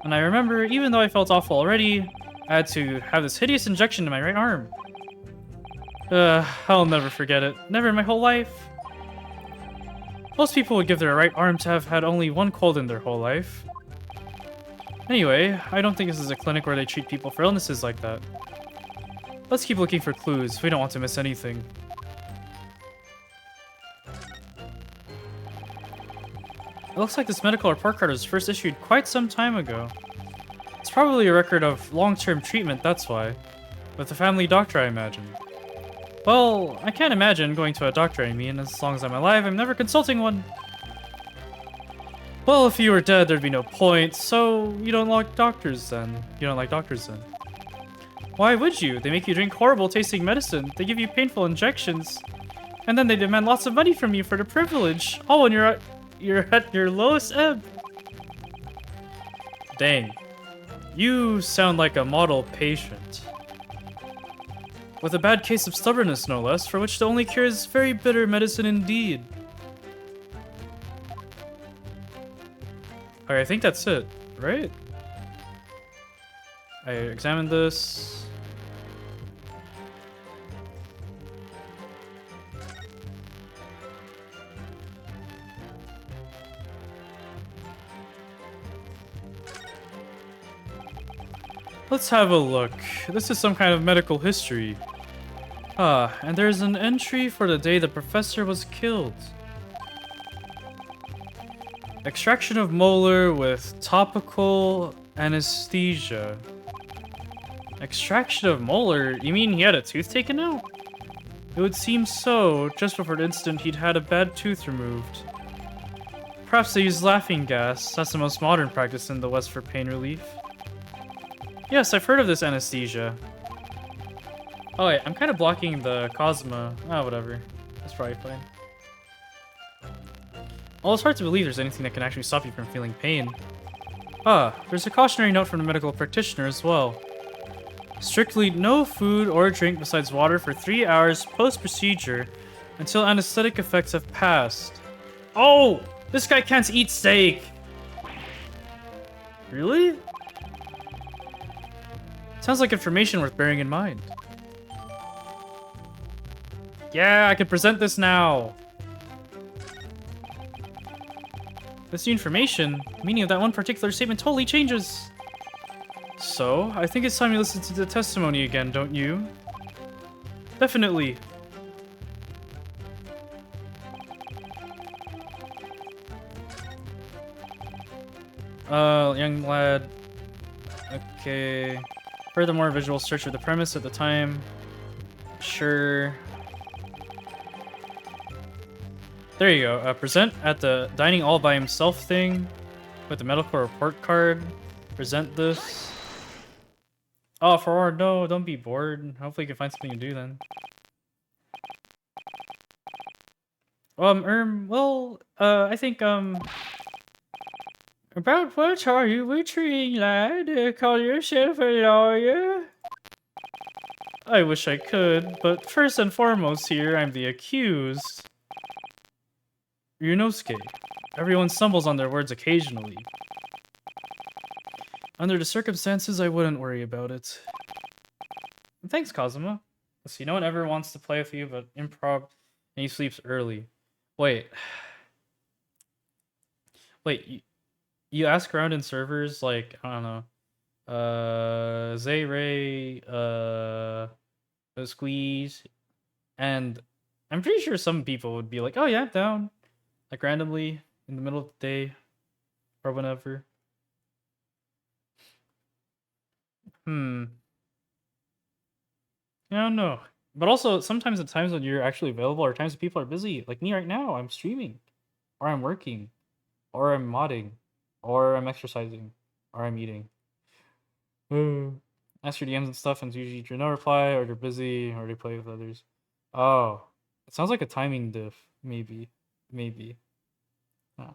And I remember, even though I felt awful already, I had to have this hideous injection in my right arm. I'll never forget it. Never in my whole life. Most people would give their right arm to have had only one cold in their whole life. Anyway, I don't think this is a clinic where they treat people for illnesses like that. Let's keep looking for clues. We don't want to miss anything. It looks like this medical report card was first issued quite some time ago. It's probably a record of long-term treatment, that's why. With a family doctor, I imagine. Well, I can't imagine going to a doctor, I mean. As long as I'm alive, I'm never consulting one. Well, if you were dead, there'd be no point, so you don't like doctors then. Why would you? They make you drink horrible tasting medicine, they give you painful injections, and then they demand lots of money from you for the privilege, all when you're at your lowest ebb. Dang. You sound like a model patient. With a bad case of stubbornness, no less, for which the only cure is very bitter medicine indeed. Alright, I think that's it, right? I examined this. Let's have a look. This is some kind of medical history. And there's an entry for the day the professor was killed. Extraction of molar with topical anesthesia. Extraction of molar? You mean he had a tooth taken out? It would seem so. Just before the incident, he'd had a bad tooth removed. Perhaps they used laughing gas. That's the most modern practice in the West for pain relief. Yes, I've heard of this anesthesia. Oh wait, I'm kind of blocking the Cosma. Oh, whatever. That's probably fine. Well, it's hard to believe there's anything that can actually stop you from feeling pain. Ah, there's a cautionary note from the medical practitioner as well. Strictly no food or drink besides water for 3 hours post-procedure until anesthetic effects have passed. Oh! This guy can't eat steak! Really? Sounds like information worth bearing in mind. Yeah, I can present this now! This new information, the meaning of that one particular statement totally changes. So, I think it's time you listen to the testimony again, don't you? Definitely. Young lad. Okay. Furthermore, visual search of the premise at the time. Sure. There you go. Present at the dining all by himself thing with the medical report card. Present this. Oh, for no, don't be bored. Hopefully you can find something to do then. I think, about what are you witchering, lad? Call yourself a lawyer? I wish I could, but first and foremost here, I'm the accused. Ryunosuke. Everyone stumbles on their words occasionally. Under the circumstances, I wouldn't worry about it. Thanks, Kazuma. See, no one ever wants to play with you, but improv, and he sleeps early. Wait. Wait, you ask around in servers, like, I don't know, Zay Ray, Squeeze, and I'm pretty sure some people would be like, oh yeah, I'm down. Like, randomly, in the middle of the day, or whenever. I don't know. But also, sometimes at times when you're actually available, or times when people are busy, like me right now, I'm streaming, or I'm working, or I'm modding, or I'm exercising, or I'm eating. Ask your DMs and stuff, and it's usually either no reply, or they're busy, or they play with others. Oh, it sounds like a timing diff. Maybe. Huh.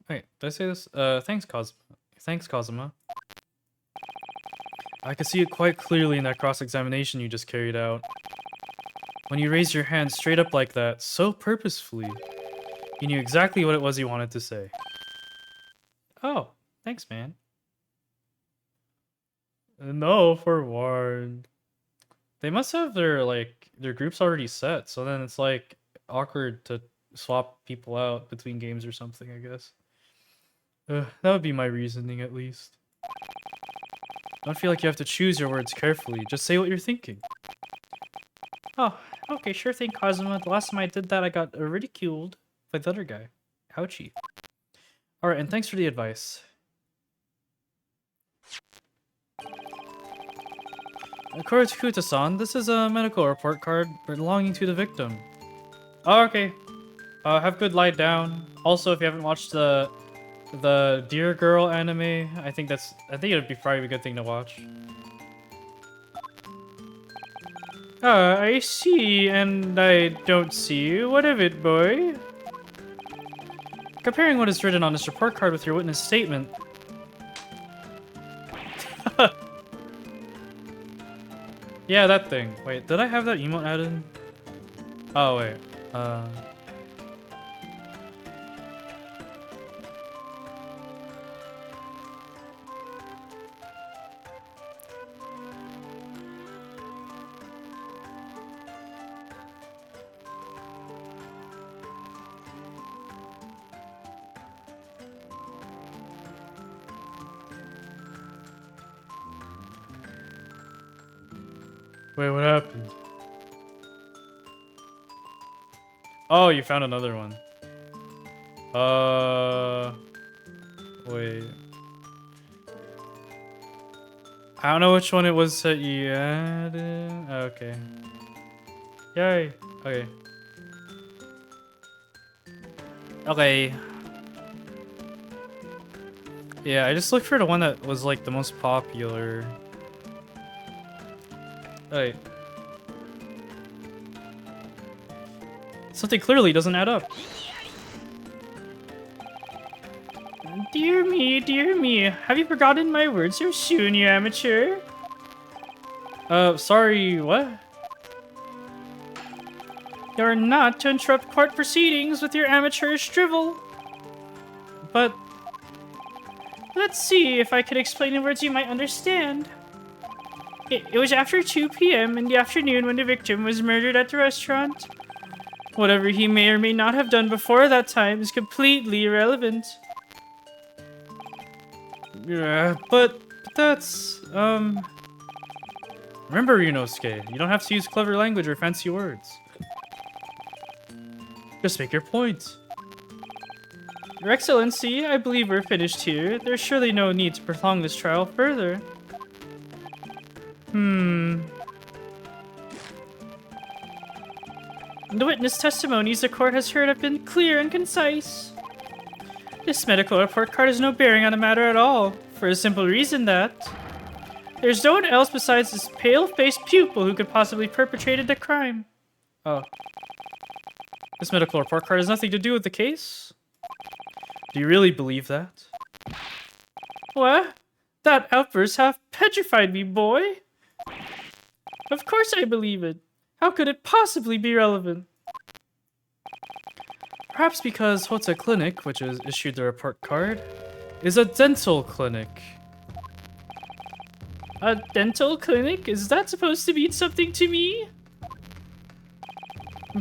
Wait, did I say this? Thanks, Kazuma. I could see it quite clearly in that cross-examination you just carried out. When you raised your hand straight up like that, so purposefully, you knew exactly what it was you wanted to say. Oh, thanks, man. No, forewarned. They must have their groups already set, so then it's like awkward to swap people out between games or something, I guess. That would be my reasoning, at least. Don't feel like you have to choose your words carefully. Just say what you're thinking. Oh, okay, sure thing, Kazuma. The last time I did that, I got ridiculed by the other guy. Ouchie. Alright, and thanks for the advice. According to Kuta-san, this is a medical report card belonging to the victim. Oh, okay. Have good lie down. Also, if you haven't watched the Dear Girl anime, I think it would be probably a good thing to watch. I see, and I don't see. What of it, boy? Comparing what is written on this report card with your witness statement. Yeah, that thing. Wait, did I have that emote added? Oh, wait. Wait, what happened? Oh, you found another one. Wait. I don't know which one it was that you added. Okay. Yay. Okay. Okay. Yeah, I just looked for the one that was like the most popular. Wait. Something clearly doesn't add up. Dear me, have you forgotten my words so soon, you amateur? Sorry, what? You're not to interrupt court proceedings with your amateurish drivel. But Let's see if I can explain in words you might understand. It was after 2 p.m. in the afternoon when the victim was murdered at the restaurant. Whatever he may or may not have done before that time is completely irrelevant. yeah, but that's remember, Ryunosuke, you don't have to use clever language or fancy words. Just make your point. Your Excellency, I believe we're finished here. There's surely no need to prolong this trial further. The witness testimonies the court has heard have been clear and concise. This medical report card has no bearing on the matter at all, for the simple reason that there's no one else besides this pale-faced pupil who could possibly perpetrated the crime. Oh. This medical report card has nothing to do with the case? Do you really believe that? What? That outburst half petrified me, boy. Of course I believe it. How could it possibly be relevant? Perhaps because Hotta Clinic, which has issued the report card, is a dental clinic. A dental clinic? Is that supposed to mean something to me?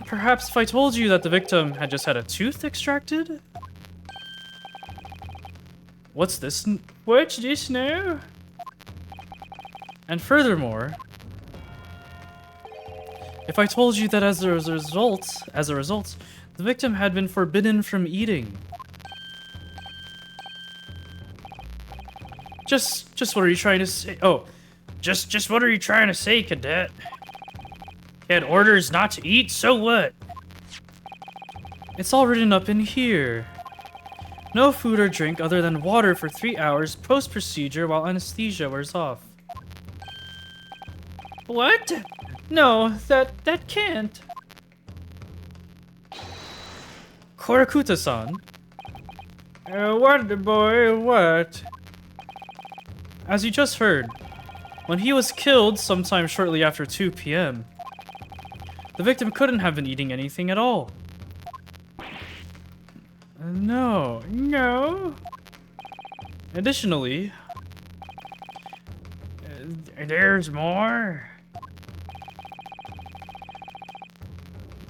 Perhaps if I told you that the victim had just had a tooth extracted? What's this? What's this now? And furthermore, if I told you that as a result, the victim had been forbidden from eating. Just what are you trying to say? Oh, just what are you trying to say, cadet? He had orders not to eat, so what? It's all written up in here. No food or drink other than water for 3 hours post-procedure while anesthesia wears off. What? No, that can't. Korakuta-san, What, boy, what? as you just heard, when he was killed sometime shortly after 2 p.m., the victim couldn't have been eating anything at all. No. Additionally, There's more.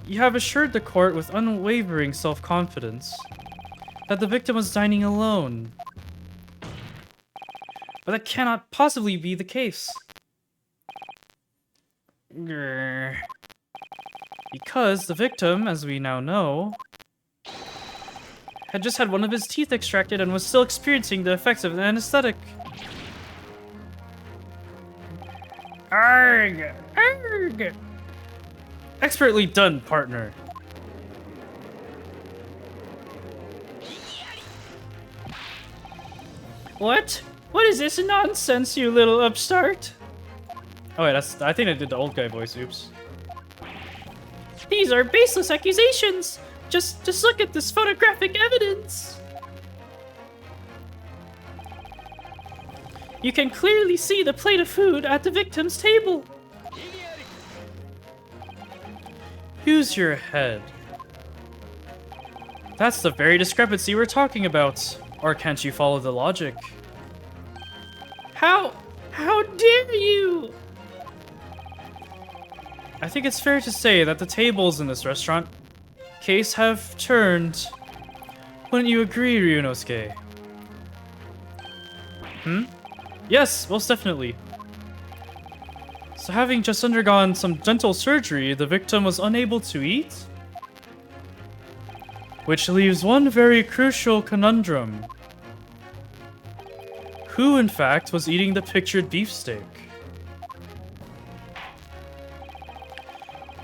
you have assured the court with unwavering self-confidence that the victim was dining alone. But that cannot possibly be the case. Because the victim, as we now know, had just had one of his teeth extracted and was still experiencing the effects of an anesthetic. Arg! Expertly done, partner. What? What is this nonsense, you little upstart? Oh wait, I think I did the old guy voice, oops. These are baseless accusations. Just look at this photographic evidence. You can clearly see the plate of food at the victim's table. Use your head. That's the very discrepancy we're talking about. Or can't you follow the logic? How dare you? I think it's fair to say that the tables in this restaurant case have turned. Wouldn't you agree, Ryunosuke? Yes, most definitely. So having just undergone some dental surgery, the victim was unable to eat? Which leaves one very crucial conundrum. Who, in fact, was eating the pictured beefsteak?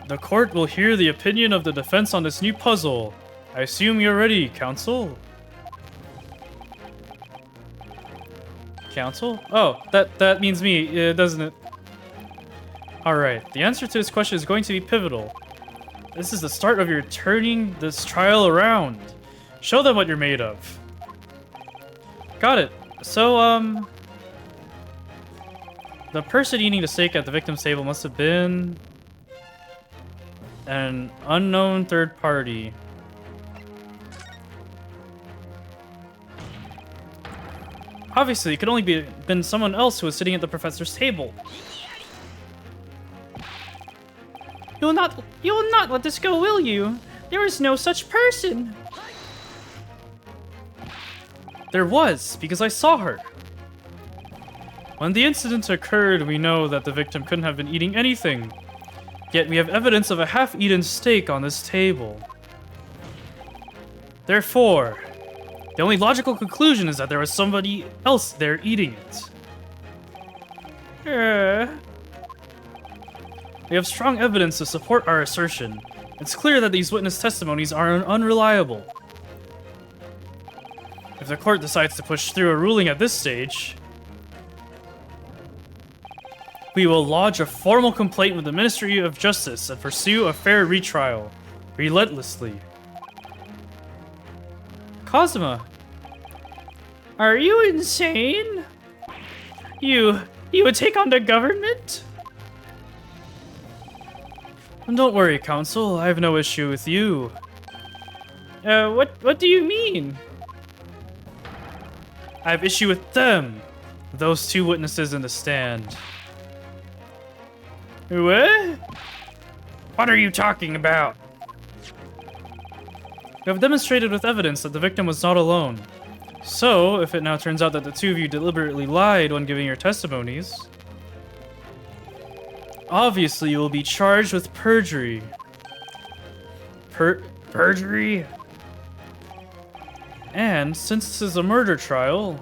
The court will hear the opinion of the defense on this new puzzle. I assume you're ready, counsel? Counsel? Oh, that means me, doesn't it? Alright, the answer to this question is going to be pivotal. This is the start of your turning this trial around. Show them what you're made of. Got it. So, the person eating the steak at the victim's table must have been an unknown third party. Obviously, it could only been someone else who was sitting at the professor's table. You will not let this go, will you? There is no such person. There was, because I saw her. When the incident occurred, we know that the victim couldn't have been eating anything. Yet we have evidence of a half-eaten steak on this table. Therefore, the only logical conclusion is that there was somebody else there eating it. We have strong evidence to support our assertion. It's clear that these witness testimonies are unreliable. If the court decides to push through a ruling at this stage, we will lodge a formal complaint with the Ministry of Justice and pursue a fair retrial, relentlessly. Kazuma, are you insane? You would take on the government? Don't worry, Counsel. I have no issue with you. What do you mean? I have issue with them. Those two witnesses in the stand. What? What are you talking about? You have demonstrated with evidence that the victim was not alone. So, if it now turns out that the two of you deliberately lied when giving your testimonies, obviously you will be charged with perjury. Perjury? And, since this is a murder trial,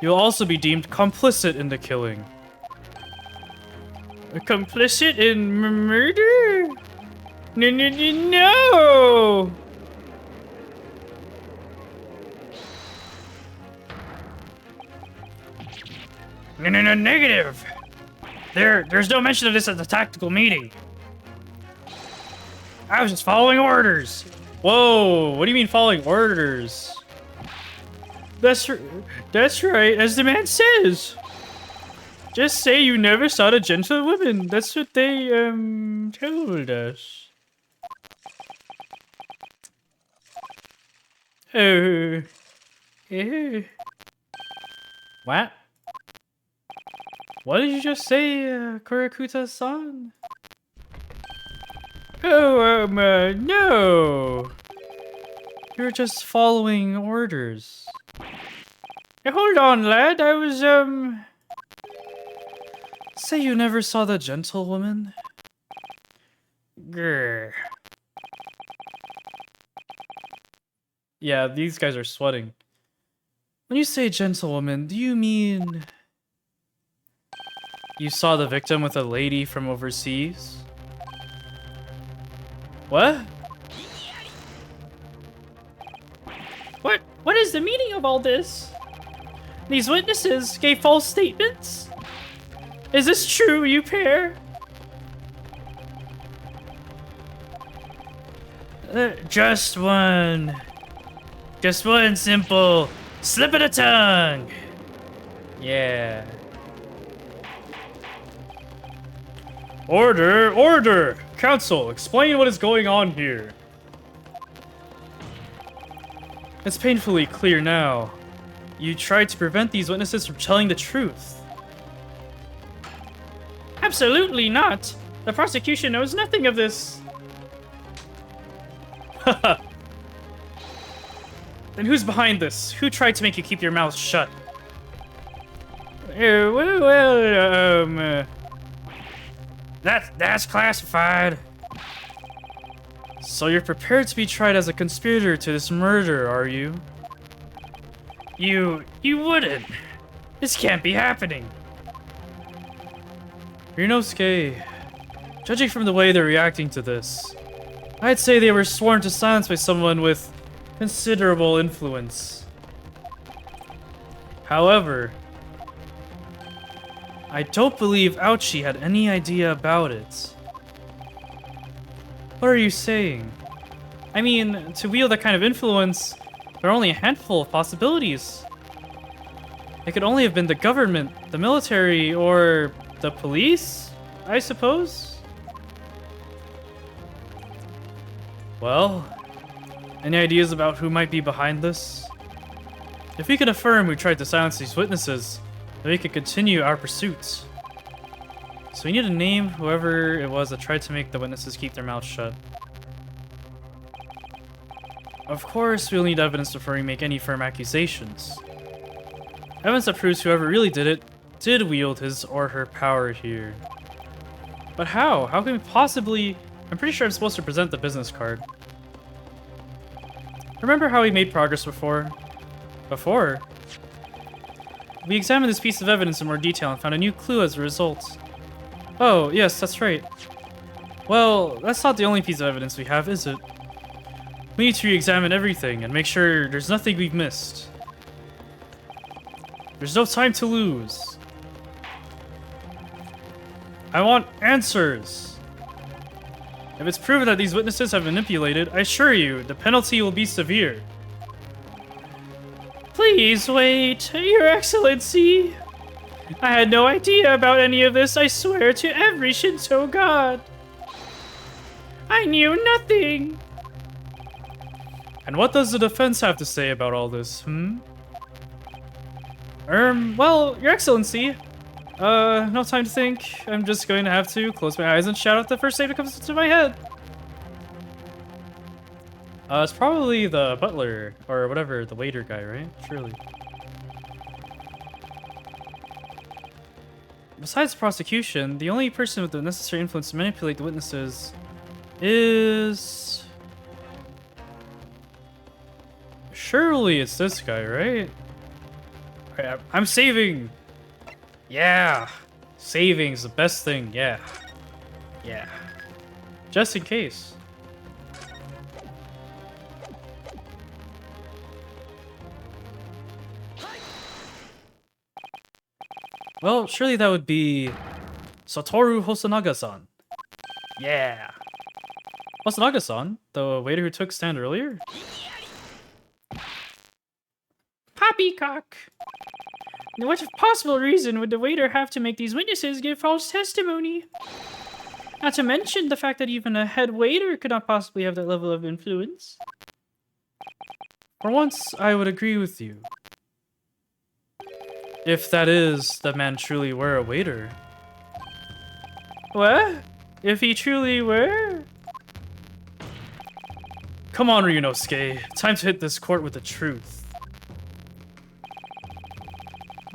you'll also be deemed complicit in the killing. Complicit in murder? No! No, negative. There's no mention of this at the tactical meeting. I was just following orders. Whoa, what do you mean following orders? That's right, as the man says. Just say you never saw the gentlewoman. That's what they, told us. Oh. What? What did you just say, Kurakuta-san? Oh, no. You're just following orders. Hey, hold on, lad. I was, Say you never saw the gentlewoman? Grr. Yeah, these guys are sweating. When you say gentlewoman, do you mean you saw the victim with a lady from overseas? What? What is the meaning of all this? These witnesses gave false statements? Is this true, you pair? Just one simple slip of the tongue. Yeah. Order! Order! Counsel, explain what is going on here. It's painfully clear now. You tried to prevent these witnesses from telling the truth. Absolutely not. The prosecution knows nothing of this. Then who's behind this? Who tried to make you keep your mouth shut? That's classified. So you're prepared to be tried as a conspirator to this murder, are you? You wouldn't. This can't be happening. Ryunosuke, judging from the way they're reacting to this, I'd say they were sworn to silence by someone with considerable influence. However, I don't believe Ouchie had any idea about it. What are you saying? I mean, to wield that kind of influence, there are only a handful of possibilities. It could only have been the government, the military, or the police, I suppose? Well, any ideas about who might be behind this? If we can affirm who tried to silence these witnesses, then we can continue our pursuits. So we need to name whoever it was that tried to make the witnesses keep their mouths shut. Of course, we'll need evidence before we make any firm accusations. Evidence that proves whoever really did it did wield his or her power here. But how? How can we possibly... I'm pretty sure I'm supposed to present the business card. Remember how we made progress before? We examined this piece of evidence in more detail and found a new clue as a result. Oh, yes, that's right. Well, that's not the only piece of evidence we have, is it? We need to re-examine everything and make sure there's nothing we've missed. There's no time to lose. I want answers. If it's proven that these witnesses have manipulated, I assure you, the penalty will be severe. Please wait, Your Excellency. I had no idea about any of this, I swear to every Shinto god. I knew nothing. And what does the defense have to say about all this, Well, Your Excellency, no time to think. I'm just going to have to close my eyes and shout out the first name that comes into my head. It's probably the butler, or whatever, the waiter guy, right? Surely. Besides prosecution, the only person with the necessary influence to manipulate the witnesses is... Surely it's this guy, right? Alright, I'm saving! Yeah! Saving's the best thing, yeah. Yeah. Just in case. Well, surely that would be Satoru Hosonaga-san. Yeah. Hosonaga-san, the waiter who took stand earlier? Poppycock. What possible reason would the waiter have to make these witnesses give false testimony? Not to mention the fact that even a head waiter could not possibly have that level of influence. For once, I would agree with you. If that is, the man truly were a waiter. What? If he truly were? Come on, Ryunosuke. Time to hit this court with the truth.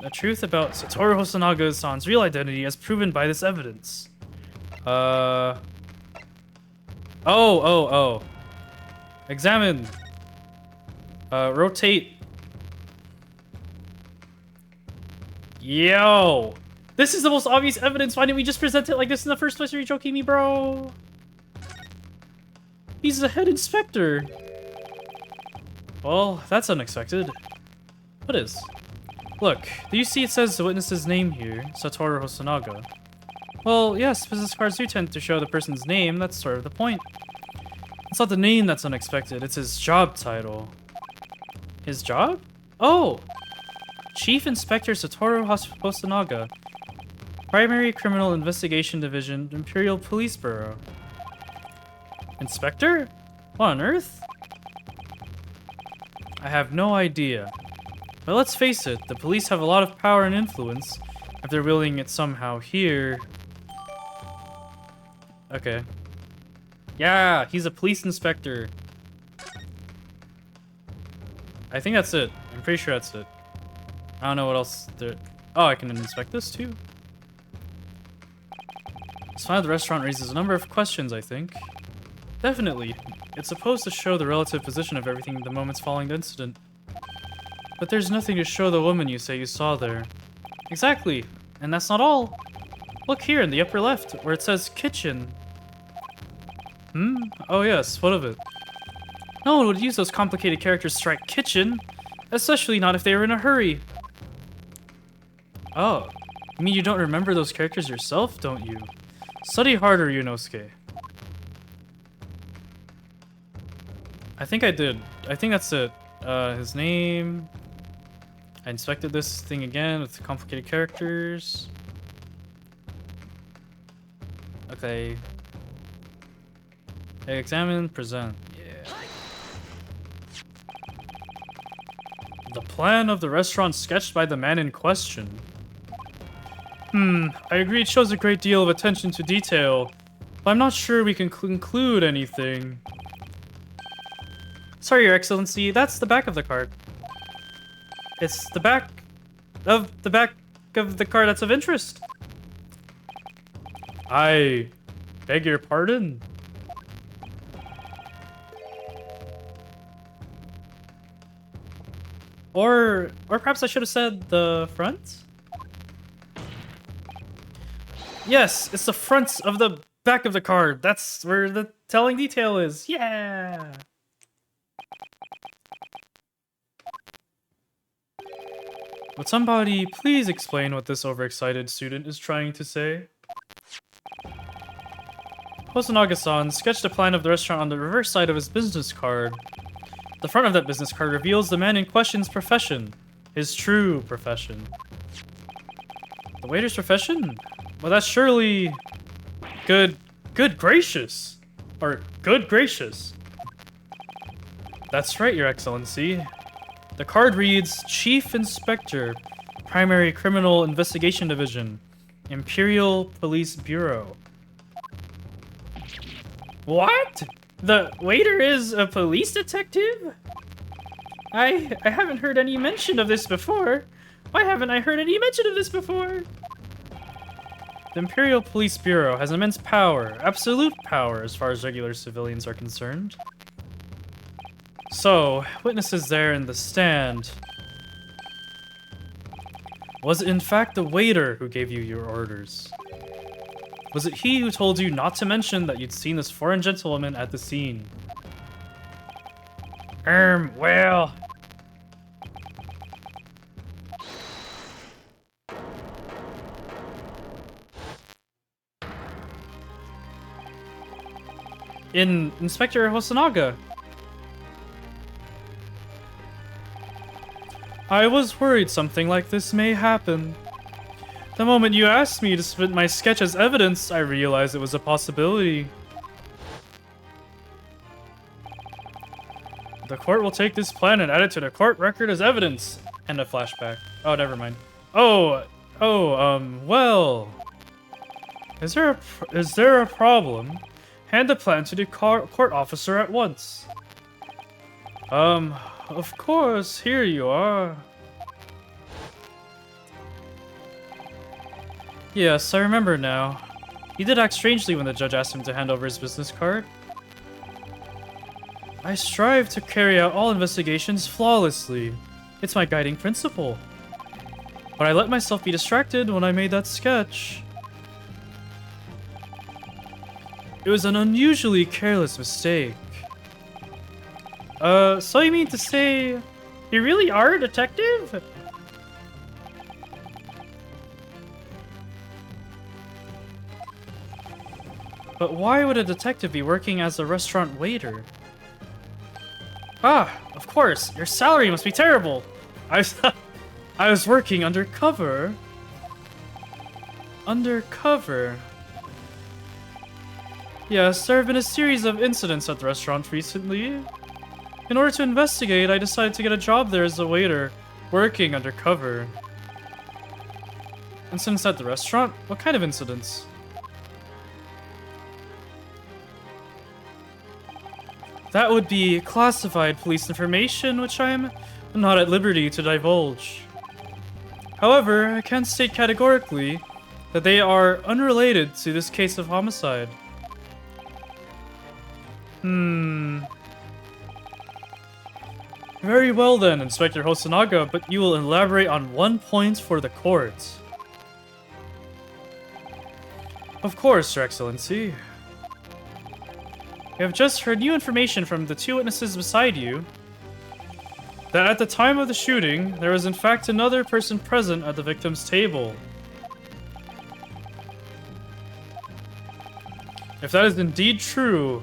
The truth about Satoru Hosonaga-san's real identity as proven by this evidence. Oh. Examine. Rotate. Yo! This is the most obvious evidence. Why didn't we just present it like this in the first place? Are you joking me, bro? He's the head inspector. Well, that's unexpected. What is? Look, do you see it says the witness's name here, Satoru Hosonaga? Well, yes, business cards do tend to show the person's name. That's sort of the point. It's not the name that's unexpected, it's his job title. His job? Oh! Chief Inspector Satoru Hosonaga. Primary Criminal Investigation Division, Imperial Police Bureau. Inspector? What on earth? I have no idea. But let's face it, the police have a lot of power and influence. If they're wielding it somehow here... Okay. Yeah, he's a police inspector. I think that's it. I'm pretty sure that's it. I don't know what else there... Oh, I can inspect this too? This find at the restaurant raises a number of questions, I think. Definitely. It's supposed to show the relative position of everything in the moments following the incident. But there's nothing to show the woman you say you saw there. Exactly. And that's not all. Look here in the upper left, where it says kitchen. Oh yes, what of it? No one would use those complicated characters to write kitchen. Especially not if they were in a hurry. Oh. You mean you don't remember those characters yourself, don't you? Study harder, Yunosuke. I think I did. I think that's it. His name. I inspected this thing again with complicated characters. Okay. Examine, present. Yeah. The plan of the restaurant sketched by the man in question. I agree it shows a great deal of attention to detail, but I'm not sure we can conclude anything. Sorry, Your Excellency, that's the back of the card. It's the back of the card that's of interest. I beg your pardon? Or perhaps I should have said the front? Yes, it's the front of the back of the card. That's where the telling detail is. Yeah! Would somebody please explain what this overexcited student is trying to say? Hosonaga-san sketched a plan of the restaurant on the reverse side of his business card. The front of that business card reveals the man in question's profession. His true profession. The waiter's profession? Well, that's surely... Good gracious. Or, good gracious. That's right, Your Excellency. The card reads, Chief Inspector, Primary Criminal Investigation Division, Imperial Police Bureau. What? The waiter is a police detective? I haven't heard any mention of this before. Why haven't I heard any mention of this before? The Imperial Police Bureau has immense power, absolute power as far as regular civilians are concerned. So, witnesses there in the stand. Was it in fact the waiter who gave you your orders? Was it he who told you not to mention that you'd seen this foreign gentlewoman at the scene? Well... Inspector Hosonaga. I was worried something like this may happen. The moment you asked me to submit my sketch as evidence, I realized it was a possibility. The court will take this plan and add it to the court record as evidence. And a flashback. Oh, never mind. Well. Is there a problem? Hand the plan to the court officer at once. Of course, here you are. Yes, I remember now. He did act strangely when the judge asked him to hand over his business card. I strive to carry out all investigations flawlessly. It's my guiding principle. But I let myself be distracted when I made that sketch. It was an unusually careless mistake. So you mean to say you really are a detective? But why would a detective be working as a restaurant waiter? Ah, of course, your salary must be terrible. I was working undercover. Undercover? Yes, there have been a series of incidents at the restaurant recently. In order to investigate, I decided to get a job there as a waiter, working undercover. Incidents at the restaurant? What kind of incidents? That would be classified police information, which I am not at liberty to divulge. However, I can state categorically that they are unrelated to this case of homicide. Very well then, Inspector Hosonaga, but you will elaborate on one point for the court. Of course, Your Excellency. We have just heard new information from the two witnesses beside you that at the time of the shooting, there was in fact another person present at the victim's table. If that is indeed true,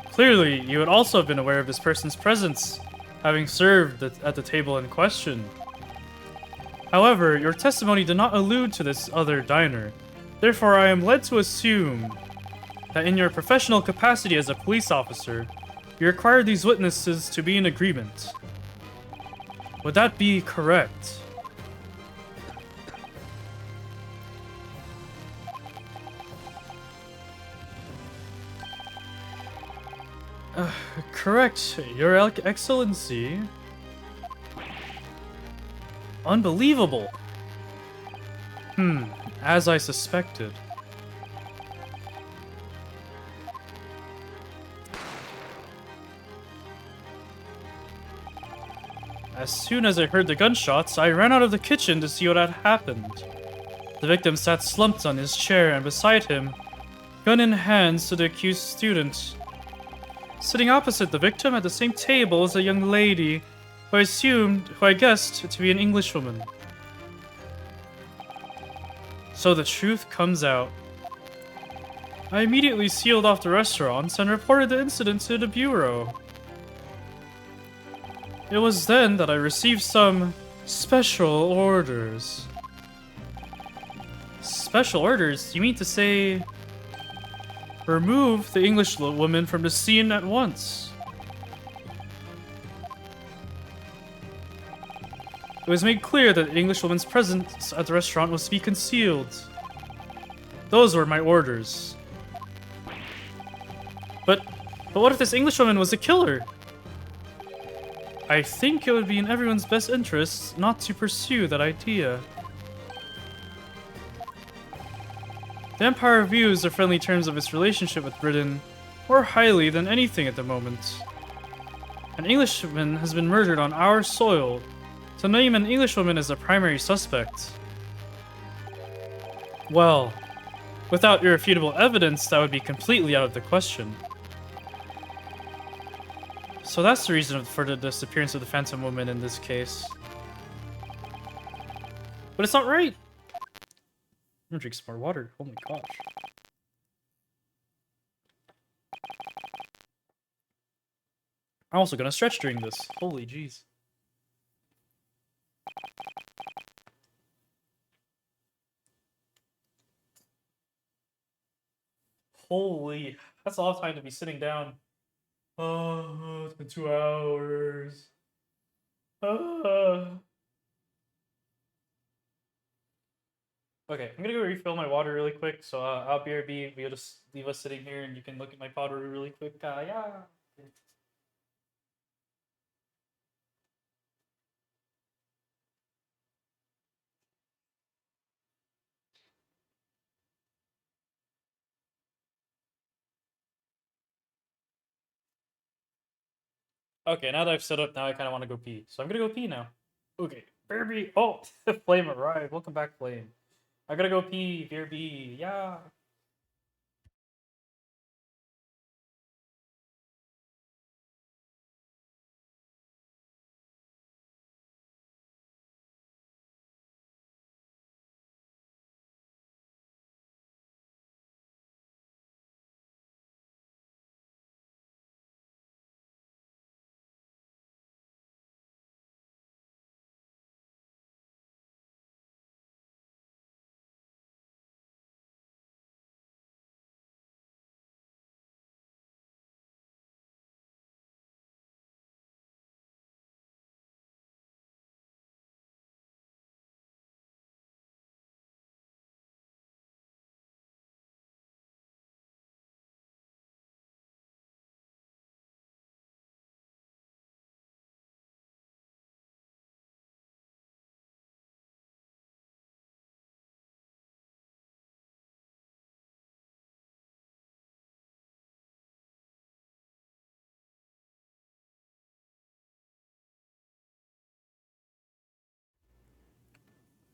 clearly you would also have been aware of this person's presence, having served at the table in question. However, your testimony did not allude to this other diner. Therefore, I am led to assume that in your professional capacity as a police officer, you require these witnesses to be in agreement. Would that be correct? Correct, Your Excellency. Unbelievable. As I suspected. As soon as I heard the gunshots, I ran out of the kitchen to see what had happened. The victim sat slumped on his chair, and beside him, gun in hand, stood the accused student. Sitting opposite the victim at the same table is a young lady who I guessed to be an Englishwoman. So the truth comes out. I immediately sealed off the restaurants and reported the incident to the bureau. It was then that I received some special orders. Special orders? You mean to say... remove the English woman from the scene at once? It was made clear that the Englishwoman's presence at the restaurant was to be concealed. Those were my orders. But what if this Englishwoman was a killer? I think it would be in everyone's best interests not to pursue that idea. The Empire views the friendly terms of its relationship with Britain more highly than anything at the moment. An Englishman has been murdered on our soil. To name an Englishwoman as a primary suspect. Well, without irrefutable evidence, that would be completely out of the question. So that's the reason for the disappearance of the Phantom Woman in this case. But it's not right! I'm gonna drink some more water. Oh my gosh. I'm also gonna stretch during this. Holy jeez. Holy, that's a lot of time to be sitting down. Oh, it's been 2 hours. Okay, I'm gonna go refill my water really quick. So I'll BRB. We'll just leave us sitting here, and you can look at my powder really quick. Yeah. Okay, now that I've set up, now I kind of want to go pee. So I'm gonna go pee now. Okay, BRB. Oh, Flame arrived. Welcome back, Flame. I gotta go pee. BRB. Yeah.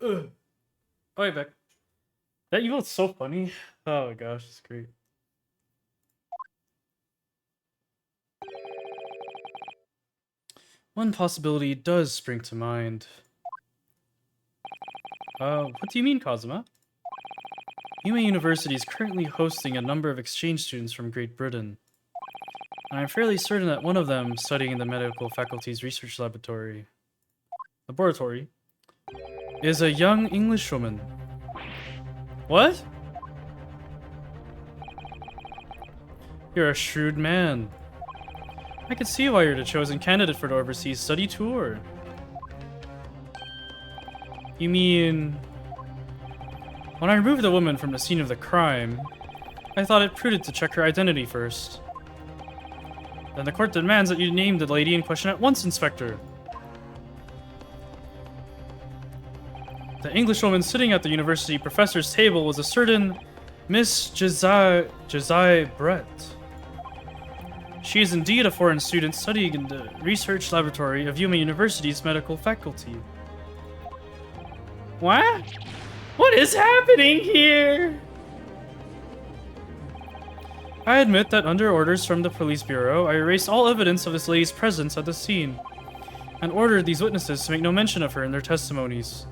Ugh. Oh, back. That emote's so funny. Oh my gosh, it's great. One possibility does spring to mind. What do you mean, Kazuma? Yuma University is currently hosting a number of exchange students from Great Britain. And I'm fairly certain that one of them studying in the medical faculty's research laboratory is a young Englishwoman. What? You're a shrewd man. I can see why you're the chosen candidate for the overseas study tour. You mean... When I removed the woman from the scene of the crime, I thought it prudent to check her identity first. Then the court demands that you name the lady in question at once, Inspector. The Englishwoman sitting at the university professor's table was a certain Miss Josiah Brett. She is indeed a foreign student studying in the research laboratory of Yuma University's medical faculty. What? What is happening here? I admit that under orders from the police bureau, I erased all evidence of this lady's presence at the scene, and ordered these witnesses to make no mention of her in their testimonies.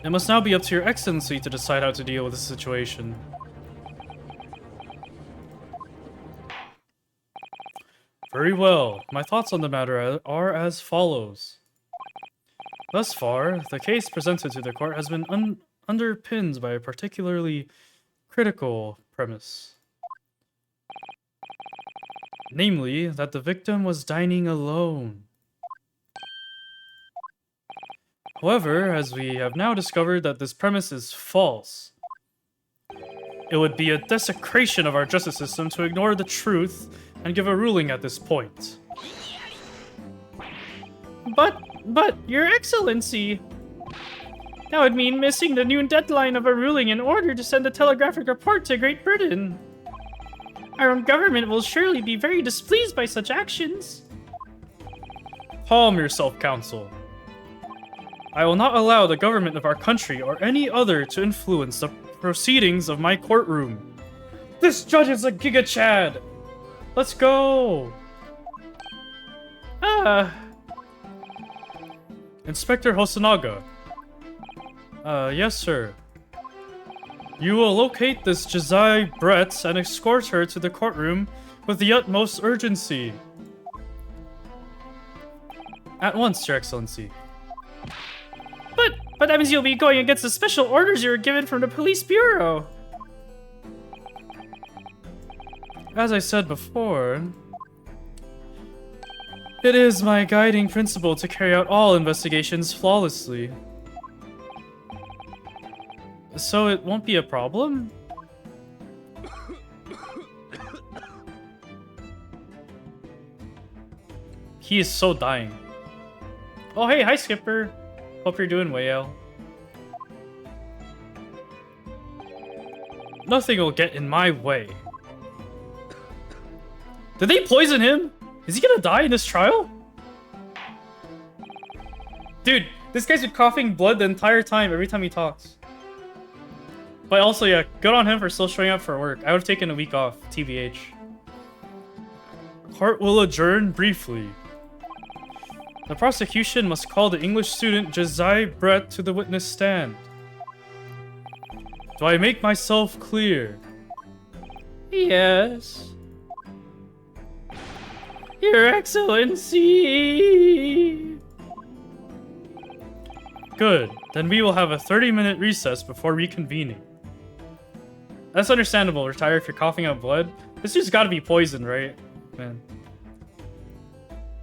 It must now be up to your excellency to decide how to deal with the situation. Very well. My thoughts on the matter are as follows. Thus far, the case presented to the court has been underpinned by a particularly critical premise. Namely, that the victim was dining alone. However, as we have now discovered that this premise is false, it would be a desecration of our justice system to ignore the truth and give a ruling at this point. But, Your Excellency, that would mean missing the noon deadline of a ruling in order to send a telegraphic report to Great Britain. Our own government will surely be very displeased by such actions. Calm yourself, Counsel. I will not allow the government of our country or any other to influence the proceedings of my courtroom. This judge is a Giga Chad! Let's go! Inspector Hosonaga. Yes, sir. You will locate this Josiah Brett and escort her to the courtroom with the utmost urgency. At once, Your Excellency. But that means you'll be going against the special orders you were given from the police bureau. As I said before, it is my guiding principle to carry out all investigations flawlessly. So it won't be a problem? He is so dying. Oh hey, hi Skipper. Hope you're doing well. Nothing will get in my way. Did they poison him? Is he gonna die in this trial? Dude, this guy's been coughing blood the entire time, every time he talks. But also, yeah, good on him for still showing up for work. I would have taken a week off, TBH. Court will adjourn briefly. The prosecution must call the English student Josiah Brett to the witness stand. Do I make myself clear? Yes. Your Excellency! Good. Then we will have a 30-minute recess before reconvening. That's understandable. Retire if you're coughing out blood. This dude's gotta be poisoned, right? Man.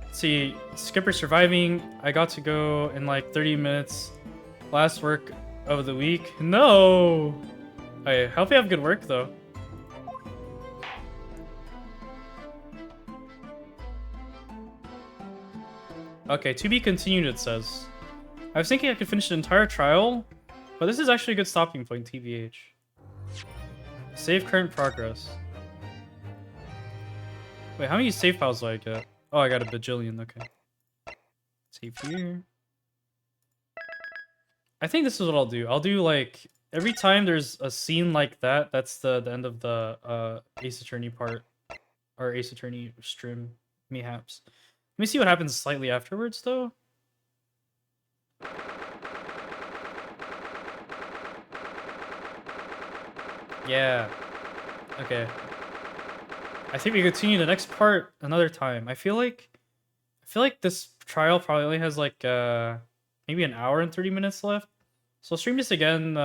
Let's see. Skipper surviving. I got to go in like 30 minutes. Last work of the week. No! I hope you have good work, though. Okay, to be continued, it says. I was thinking I could finish the entire trial, but this is actually a good stopping point, TBH. Save current progress. Wait, how many save files do I get? Oh, I got a bajillion, okay. Save here. I think this is what I'll do. I'll do, like, every time there's a scene like that, that's the end of the Ace Attorney part. Or Ace Attorney stream, mayhaps. Let me see what happens slightly afterwards, though. Yeah. Okay. I think we continue the next part another time. I feel like this trial probably only has like maybe an hour and 30 minutes left. So I'll stream this again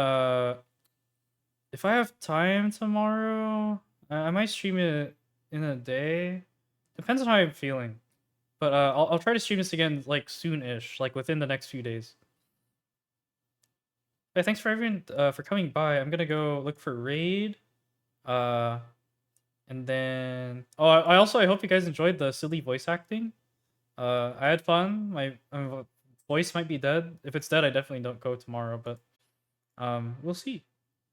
if I have time tomorrow. I might stream it in a day. Depends on how I'm feeling. But I'll try to stream this again like soon-ish, like within the next few days. Yeah, thanks for everyone for coming by. I'm gonna go look for raid. And then I also I hope you guys enjoyed the silly voice acting. I had fun. My voice might be dead. If it's dead, I definitely don't go tomorrow, but we'll see.